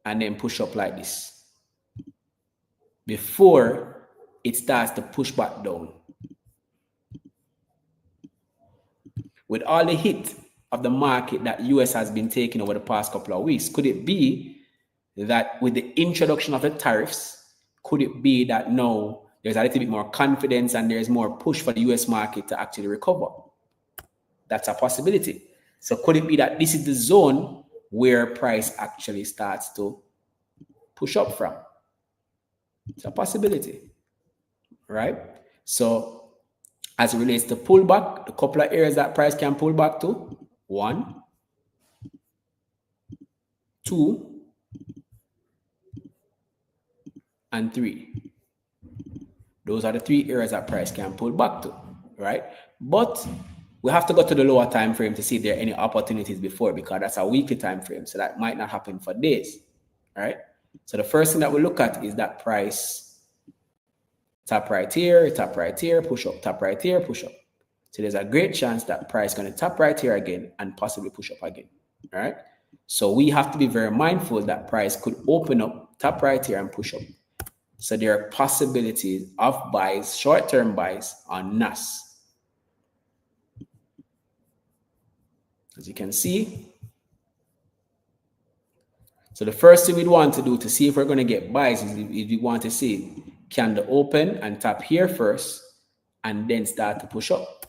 and then push up like this before it starts to push back down? With all the hit of the market that US has been taking over the past couple of weeks, could it be that with the introduction of the tariffs, could it be that now there's a little bit more confidence and there's more push for the US market to actually recover? That's a possibility. So could it be that this is the zone where price actually starts to push up from? It's a possibility, right? So as it relates to pullback, the couple of areas that price can pull back to: 1, 2, and 3. Those are the 3 areas that price can pull back to, right? But We have to go to the lower time frame to see if there are any opportunities before, because that's a weekly time frame. So that might not happen for days. All right. So the first thing that we look at is that price tap right here, push up, tap right here, push up. So there's a great chance that price is going to tap right here again and possibly push up again. All right. So we have to be very mindful that price could open up, tap right here and push up. So there are possibilities of buys, short-term buys on NAS. As you can see. So the first thing we'd want to do to see if we're going to get buys is we want to see candle open and tap here first and then start to push up.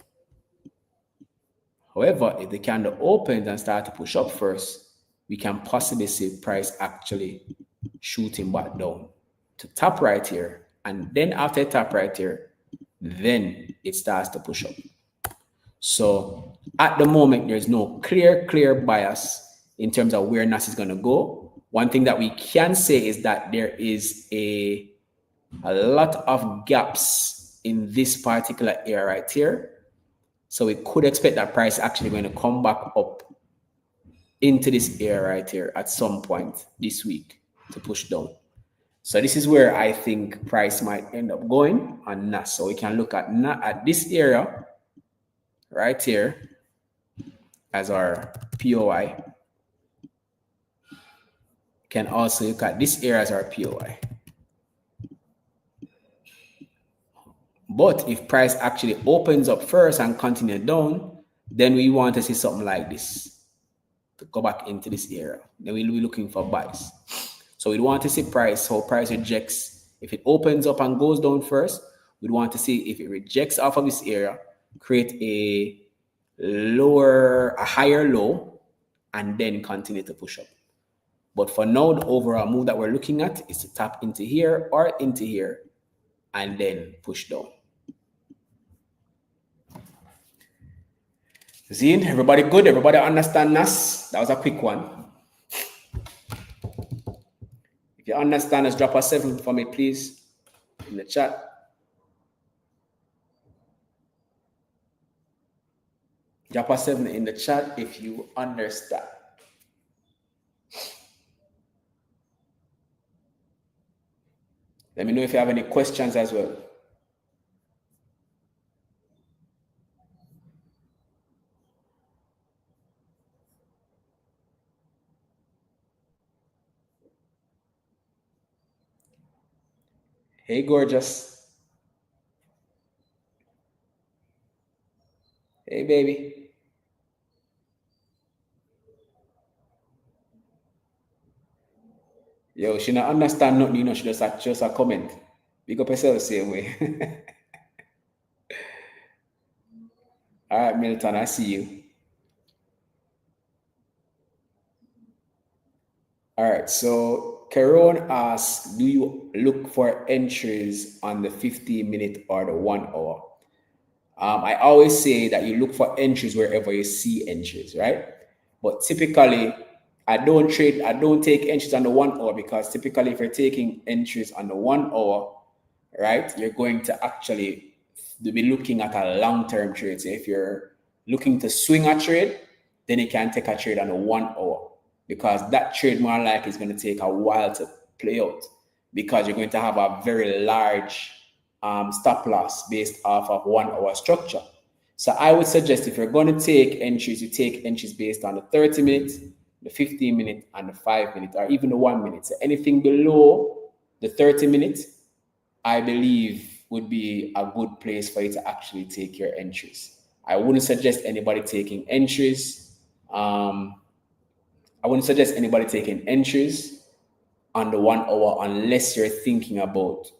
However, if the candle opens and start to push up first, we can possibly see price actually shooting back down to tap right here. And then after it tap right here, then it starts to push up. So at the moment, there's no clear bias in terms of where NAS is going to go. One thing that we can say is that there is a lot of gaps in this particular area right here. So we could expect that price actually going to come back up into this area right here at some point this week to push down. So this is where I think price might end up going on NAS. So we can look at this area right here as our POI. Can also look at this area as our POI. But if price actually opens up first and continue down, then we want to see something like this to go back into this area. Then we'll be looking for buys. So we want to see price, how price rejects. If it opens up and goes down first, we'd want to see if it rejects off of this area, create a higher low, and then continue to push up. But for now, the overall move that we're looking at is to tap into here or into here and then push down. Zine, everybody good? Everybody understand NAS? That was a quick one. If you understand, let's drop a 7 for me, please, in the chat. Drop a 7 in the chat if you understand. Let me know if you have any questions as well. Hey, gorgeous. Hey, baby. Yo, she not understand nothing, you know, she just a comment. Big up yourself the same way. All right, Milton, I see you. All right, so Caron asks, do you look for entries on the 15-minute or the 1 hour? I always say that you look for entries wherever you see entries, right? But typically, I don't take entries on the 1 hour, because typically if you're taking entries on the 1 hour, right, you're going to actually be looking at a long-term trade. So if you're looking to swing a trade, then you can take a trade on the 1 hour, because that trade more likely is going to take a while to play out, because you're going to have a very large stop loss based off of 1 hour structure. So I would suggest if you're going to take entries, you take entries based on the 30 minutes, the 15 minute, and the 5 minute, or even the 1 minute. So anything below the 30 minutes, I believe would be a good place for you to actually take your entries. I wouldn't suggest anybody taking entries. I wouldn't suggest anybody taking entries on the 1 hour unless you're thinking about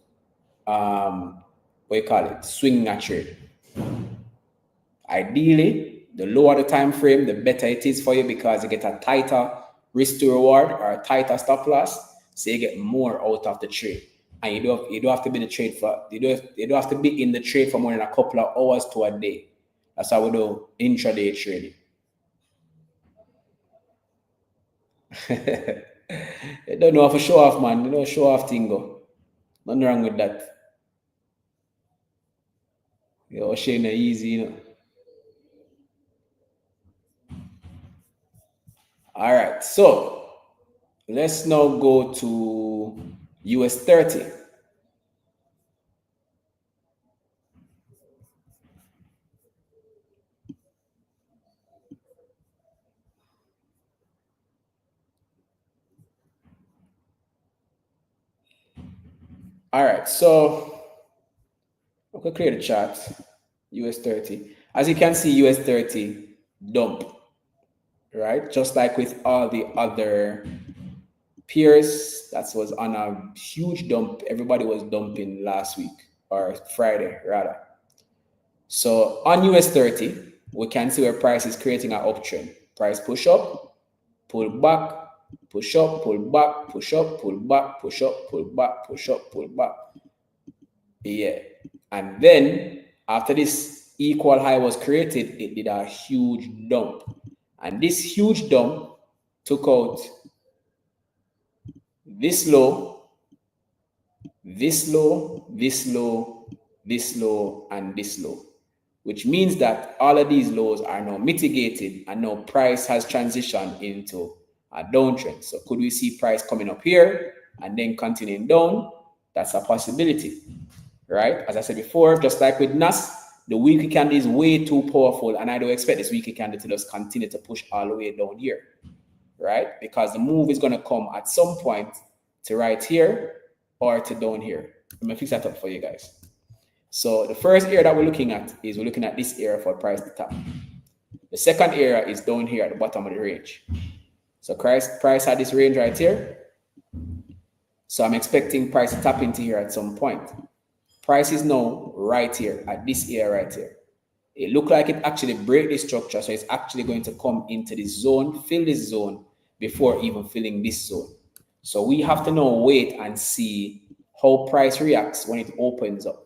swinging a trade. Ideally, the lower the time frame, the better it is for you, because you get a tighter risk to reward or a tighter stop loss, so you get more out of the trade. And you don't have to be in the trade for more than a couple of hours to a day. That's how we do intraday trading. You don't know how to show off, man. You don't show off thing. Nothing wrong with that. You're showing it easy, you know. All right, so let's now go to US30. All right, so okay, clear the chart. US30. As you can see, US30 dump, right? Just like with all the other peers, that was on a huge dump. Everybody was dumping last week or Friday, rather. So on US30, we can see where price is creating an uptrend. Price push up, pull back, push up, pull back, push up, pull back, push up, pull back, push up, pull back. Yeah. And then after this equal high was created, it did a huge dump. And this huge dump took out this low, this low, this low, this low, and this low, which means that all of these lows are now mitigated and now price has transitioned into a downtrend. So could we see price coming up here and then continuing down? That's a possibility, right? As I said before, just like with NAS, the weekly candle is way too powerful, and I don't expect this weekly candle to just continue to push all the way down here, right? Because the move is going to come at some point to right here or to down here. Let me fix that up for you guys. So the first area that we're looking at is we're looking at this area for price to tap. The second area is down here at the bottom of the range. So price had this range right here. So I'm expecting price to tap into here at some point. Price is now right here at this area right here. It looked like it actually break the structure, so it's actually going to come into this zone, fill this zone before even filling this zone. So we have to now wait and see how price reacts when it opens up.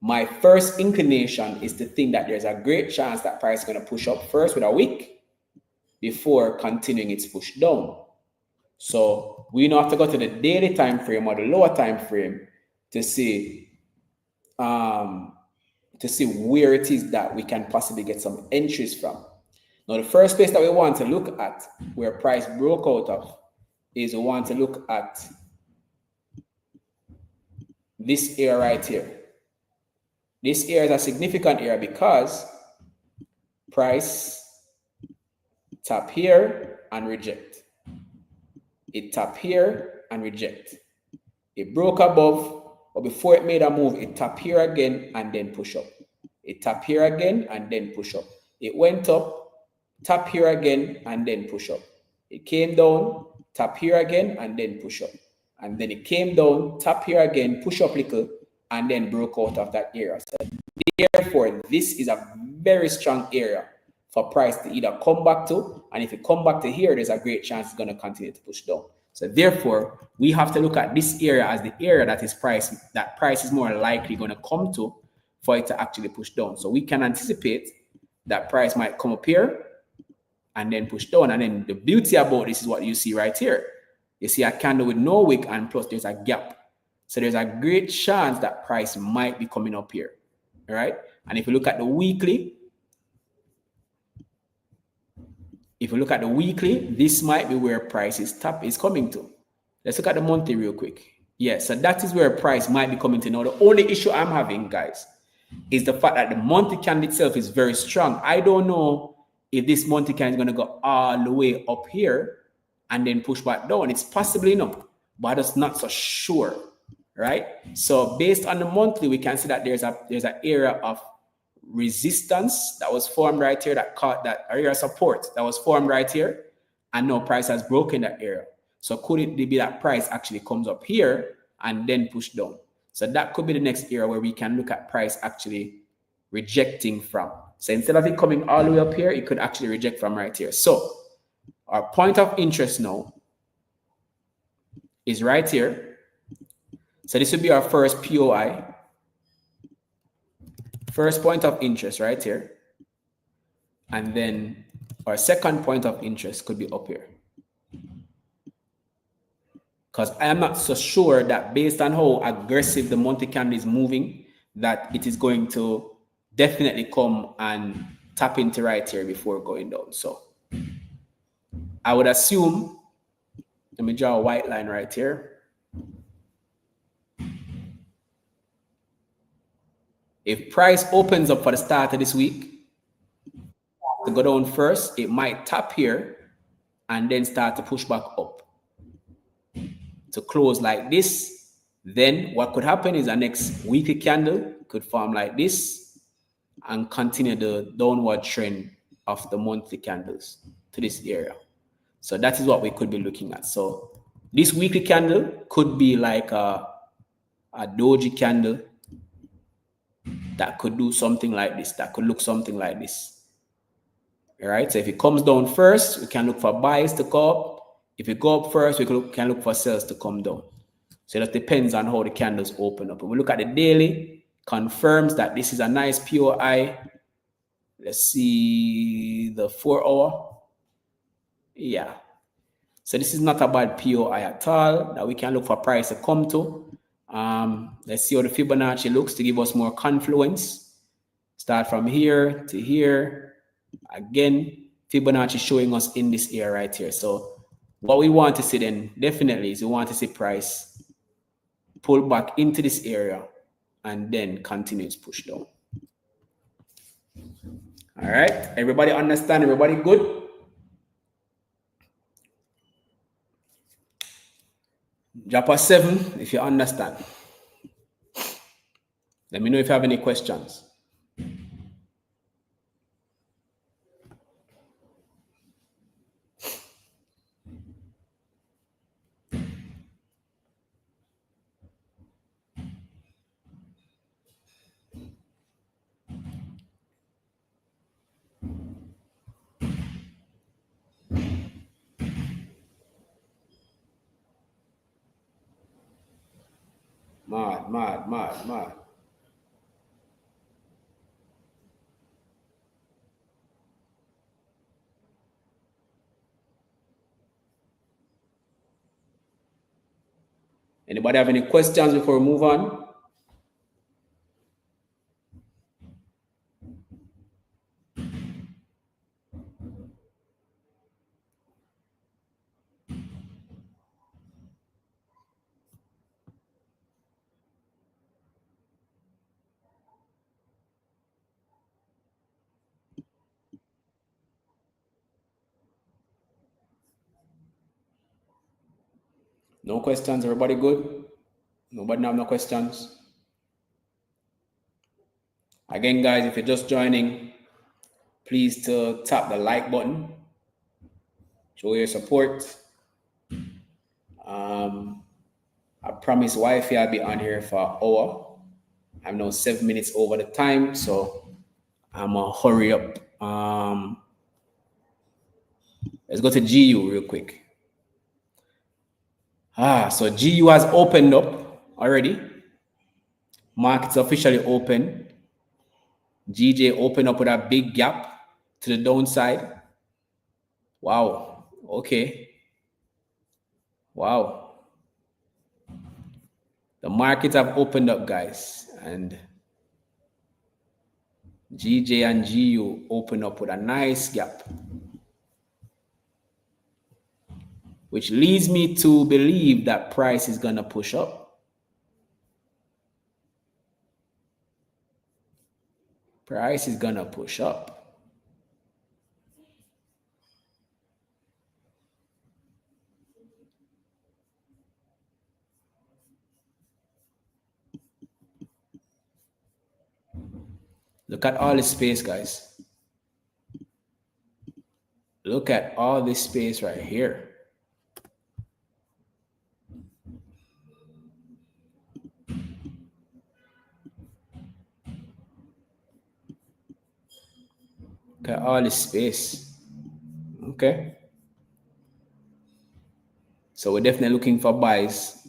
My first inclination is to think that there's a great chance that price is going to push up first with a wick before continuing its push down. So we now have to go to the daily time frame or the lower time frame to see where it is that we can possibly get some entries from. Now, the first place that we want to look at where price broke out of is we want to look at this area right here. This area is a significant area because price tap here and reject. It tap here and reject. It broke above, but before it made a move, it tap here again and then push up. It tap here again and then push up. It went up, tap here again and then push up. It came down, tap here again and then push up. And then it came down, tap here again, push up little, and then broke out of that area. So therefore, this is a very strong area for price to either come back to, and if it come back to here, there's a great chance it's going to continue to push down. So therefore, we have to look at this area as the area that price is more likely going to come to for it to actually push down. So we can anticipate that price might come up here and then push down. And then the beauty about this is what you see right here. You see a candle with no wick and plus there's a gap. So there's a great chance that price might be coming up here. All right. And if you look at the weekly, this might be where price is coming to. Let's look at the monthly real quick. Yeah, so that is where price might be coming to. Now, the only issue I'm having, guys, is the fact that the monthly candle itself is very strong. I don't know if this monthly candle is going to go all the way up here and then push back down. It's possibly no, but it's not so sure, right? So based on the monthly, we can see that there's an area of resistance that was formed right here that caught that area of support that was formed right here, and now price has broken that area. So could it be that price actually comes up here and then push down? So that could be the next area where we can look at price actually rejecting from. So instead of it coming all the way up here, it could actually reject from right here. So our point of interest now is right here. So this would be our first POI. First point of interest right here. And then our second point of interest could be up here. Because I am not so sure that based on how aggressive the monthly candle is moving, that it is going to definitely come and tap into right here before going down. So I would assume, let me draw a white line right here. If price opens up for the start of this week, to go down first, it might tap here and then start to push back up to close like this. Then what could happen is the next weekly candle could form like this and continue the downward trend of the monthly candles to this area. So that is what we could be looking at. So this weekly candle could be like a doji candle that could do something like this, that could look something like this. All right, so if it comes down first, we can look for buys to go up. If it go up first, we can look for sales to come down. So that depends on how the candles open up. When we look at the daily, confirms that this is a nice POI. Let's see the 4 hour. Yeah. So this is not a bad POI at all that we can look for price to come to. Let's see how the Fibonacci looks to give us more confluence. Start from here to here. Again, Fibonacci showing us in this area right here. So what we want to see then definitely is we want to see price pull back into this area and then continue its push down. All right, everybody understand? Everybody good? Drop a 7 if you understand. Let me know if you have any questions. Mad. Anybody have any questions before we move on? No questions? Everybody good? Nobody have no questions? Again, guys, if you're just joining, please to tap the like button. Show your support. I promise wifey I'll be on here for an hour. I'm now 7 minutes over the time, so I'm gonna hurry up. Let's go to GU real quick. So GU has opened up already. Market's officially open. GJ opened up with a big gap to the downside. Wow. Okay. Wow. The markets have opened up, guys, and GJ and GU opened up with a nice gap, which leads me to believe that price is gonna push up. Price is gonna push up. Look at all this space, guys. Look at all this space right here. Look at all this space. Okay. So we're definitely looking for buys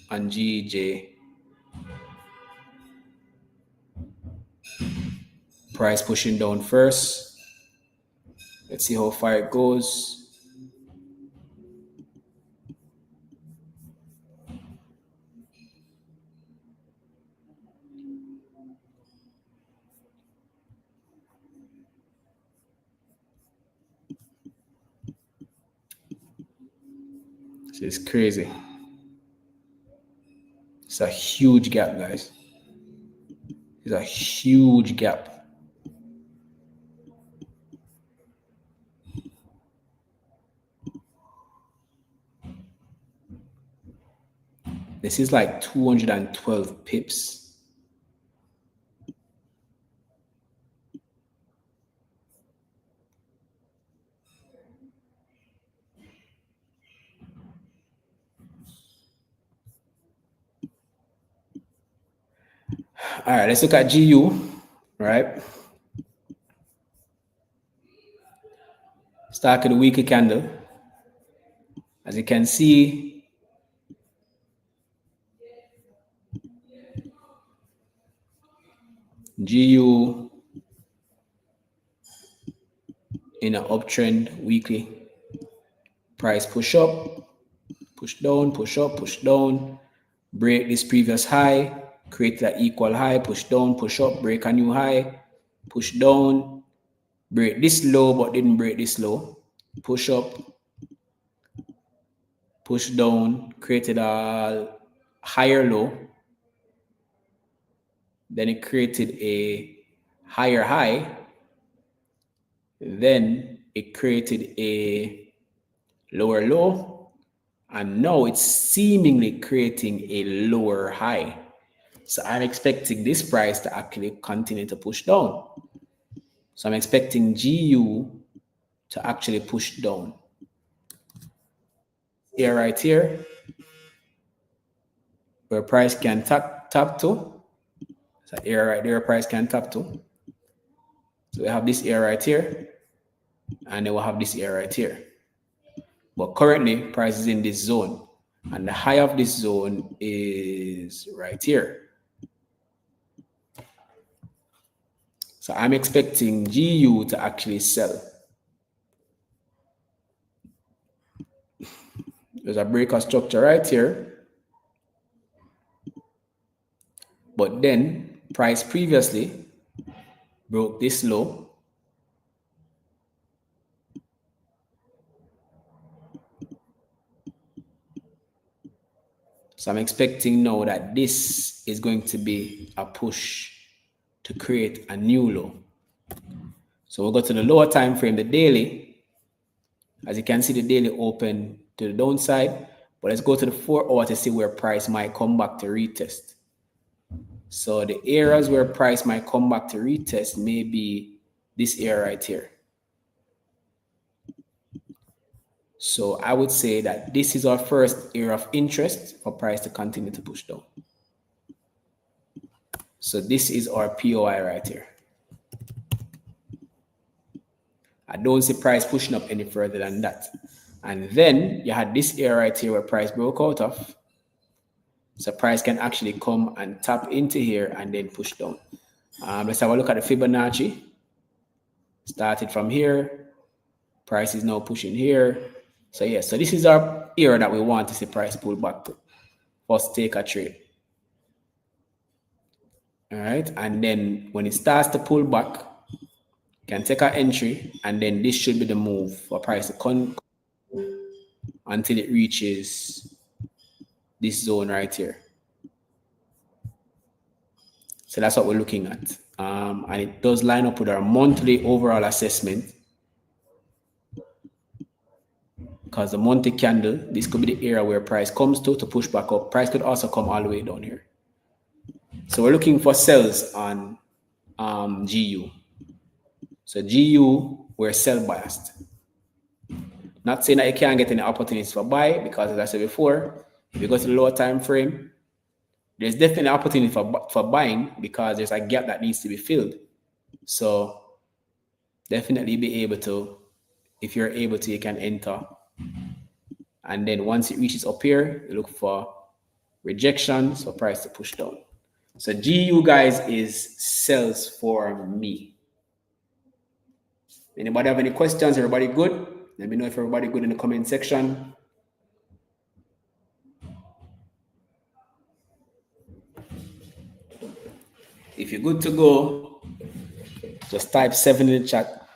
on GJ. Price pushing down first. Let's see how far it goes. So it's crazy. It's a huge gap, guys. It's a huge gap. This is like 212 pips. All right, let's look at GU, right? Start with the weekly candle. As you can see, GU in an uptrend weekly. Price push up, push down, push up, push down, break this previous high, create that equal high, push down, push up, break a new high, push down, break this low but didn't break this low, push up, push down, created a higher low, then it created a higher high, then it created a lower low, and now it's seemingly creating a lower high. So I'm expecting this price to actually continue to push down. So I'm expecting GU to actually push down. Here, right here, where price can tap to. So here, right there, price can tap to. So we have this area right here, and then we'll have this area right here. But currently, price is in this zone, and the high of this zone is right here. So I'm expecting GU to actually sell. There's a breaker structure right here. But then price previously broke this low. So I'm expecting now that this is going to be a push to create a new low. So we'll go to the lower time frame, the daily. As you can see, the daily open to the downside. But let's go to the 4 hour to see where price might come back to retest. So the areas where price might come back to retest may be this area right here. So I would say that this is our first area of interest for price to continue to push down. So this is our POI right here. I don't see price pushing up any further than that. And then you had this area right here where price broke out of. So price can actually come and tap into here and then push down. Let's have a look at the Fibonacci. Started from here. Price is now pushing here. So yeah, so this is our area that we want to see price pull back to. First take a trade. All right, and then when it starts to pull back, you can take an entry, and then this should be the move for price to come until it reaches this zone right here. So that's what we're looking at. And it does line up with our monthly overall assessment. Because the monthly candle, this could be the area where price comes to push back up. Price could also come all the way down here. So we're looking for sells on GU. So GU, we're sell biased. Not saying that you can't get any opportunities for buy, because as I said before, if you go to the lower time frame, there's definitely an opportunity for buying, because there's a gap that needs to be filled. So definitely be able to, if you're able to, you can enter. And then once it reaches up here, you look for rejections for price to push down. So GU, guys, is sells for me. Anybody have any questions? Everybody good? Let me know if everybody good in the comment section. If you're good to go, just type 7 in the chat.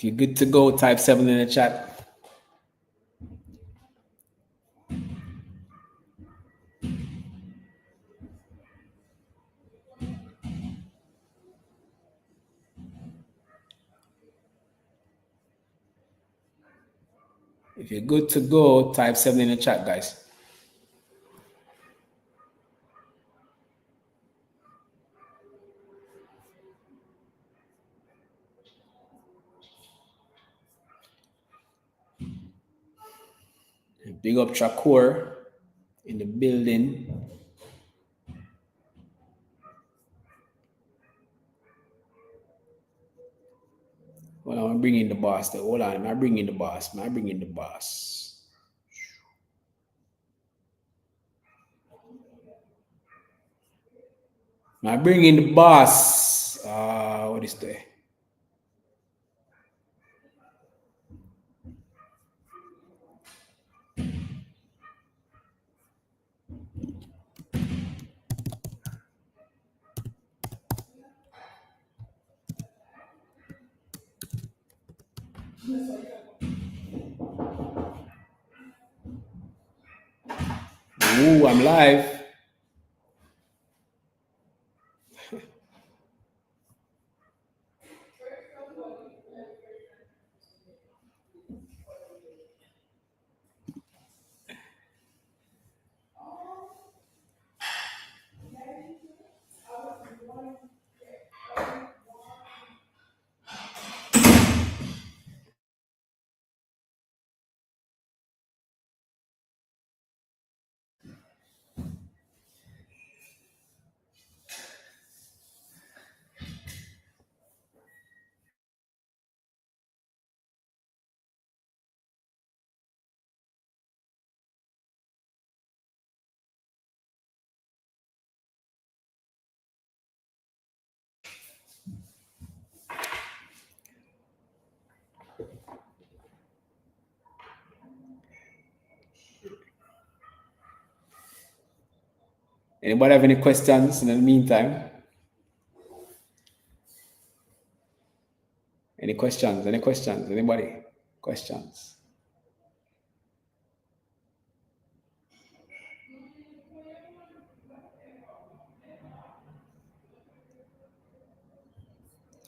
If you're good to go, type 7 in the chat. If you're good to go, type 7 in the chat, guys. Big up Shakur in the building. Well, I'm bringing the boss though. Hold on, I'm bringing the boss. I'm bringing the boss. I'm bringing the boss. What is that? Ooh, I'm live. Anybody have any questions in the meantime? Any questions? Any questions? Anybody? Questions?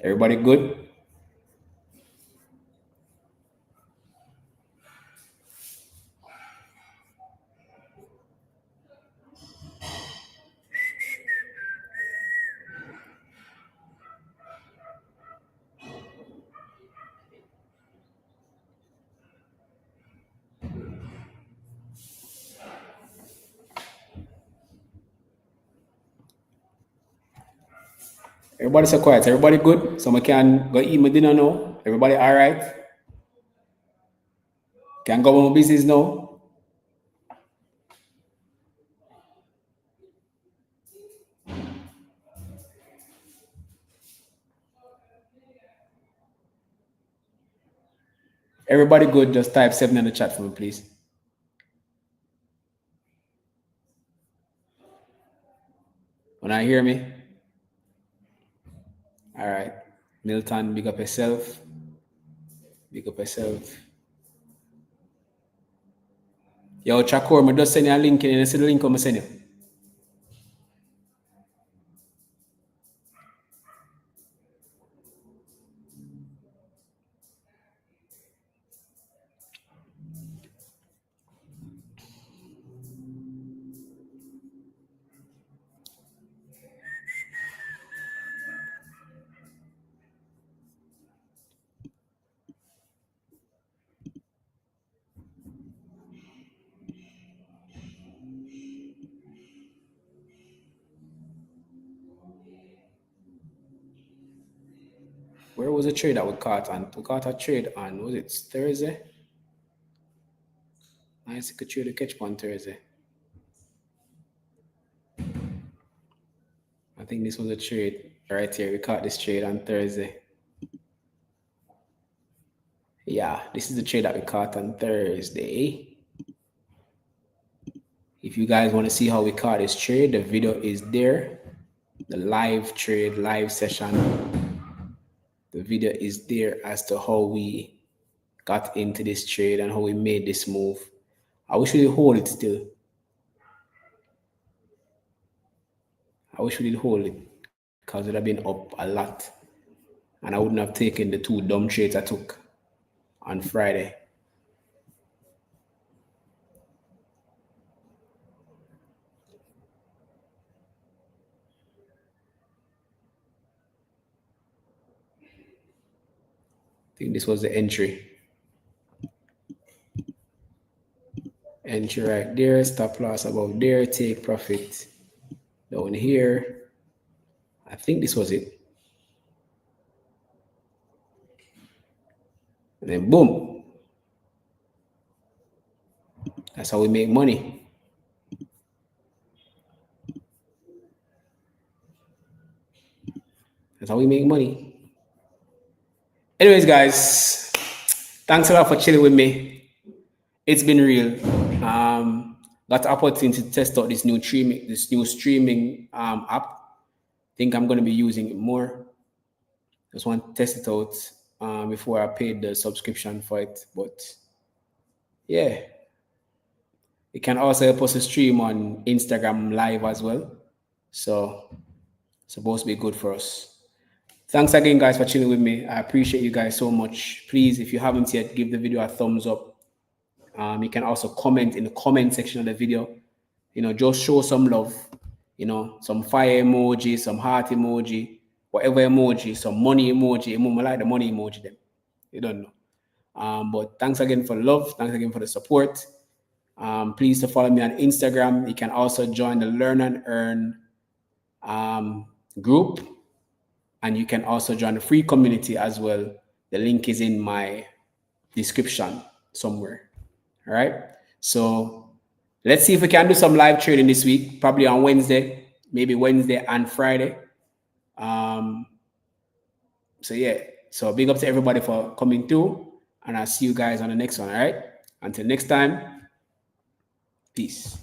Everybody good? Everybody so quiet. Everybody good? So I can go eat my dinner now. Everybody all right? Can go on my business now. Everybody good? Just type 7 in the chat for me, please. When I hear me? All right. Milton, big up yourself. Big up yourself. Yo, Chakor, I just send you a link and you see the link I'm send you. Where was the trade that we caught on? We caught a trade on, was it Thursday? Nice to trade the catch on Thursday. I think this was a trade right here. We caught this trade on Thursday. Yeah, this is the trade that we caught on Thursday. If you guys want to see how we caught this trade, the video is there. The live trade, live session. The The video is there as to how we got into this trade and how we made this move. I wish we did hold it still. I wish we did hold it because it would have been up a lot. And I wouldn't have taken the 2 dumb trades I took on Friday. I think this was the entry. Entry right there, stop loss about there, take profit down here. I think this was it. And then boom. That's how we make money. That's how we make money. Anyways, guys, thanks a lot for chilling with me. It's been real. Got the opportunity to test out this new streaming app. Think I'm going to be using it more. Just want to test it out before I paid the subscription for it. But yeah, it can also help us to stream on Instagram Live as well. So it's supposed to be good for us. Thanks again, guys, for chilling with me. I appreciate you guys so much. Please, if you haven't yet, give the video a thumbs up. You can also comment in the comment section of the video. Just show some love. Some fire emoji, some heart emoji, whatever emoji, some money emoji. I like the money emoji them. You don't know. But thanks again for the love. Thanks again for the support. Please to follow me on Instagram. You can also join the Learn and Earn group. And you can also join the free community as well. The link is in my description somewhere. All right. So let's see if we can do some live trading this week, probably on Wednesday, maybe Wednesday and Friday. So yeah. So big up to everybody for coming through, and I'll see you guys on the next one. All right. Until next time. Peace.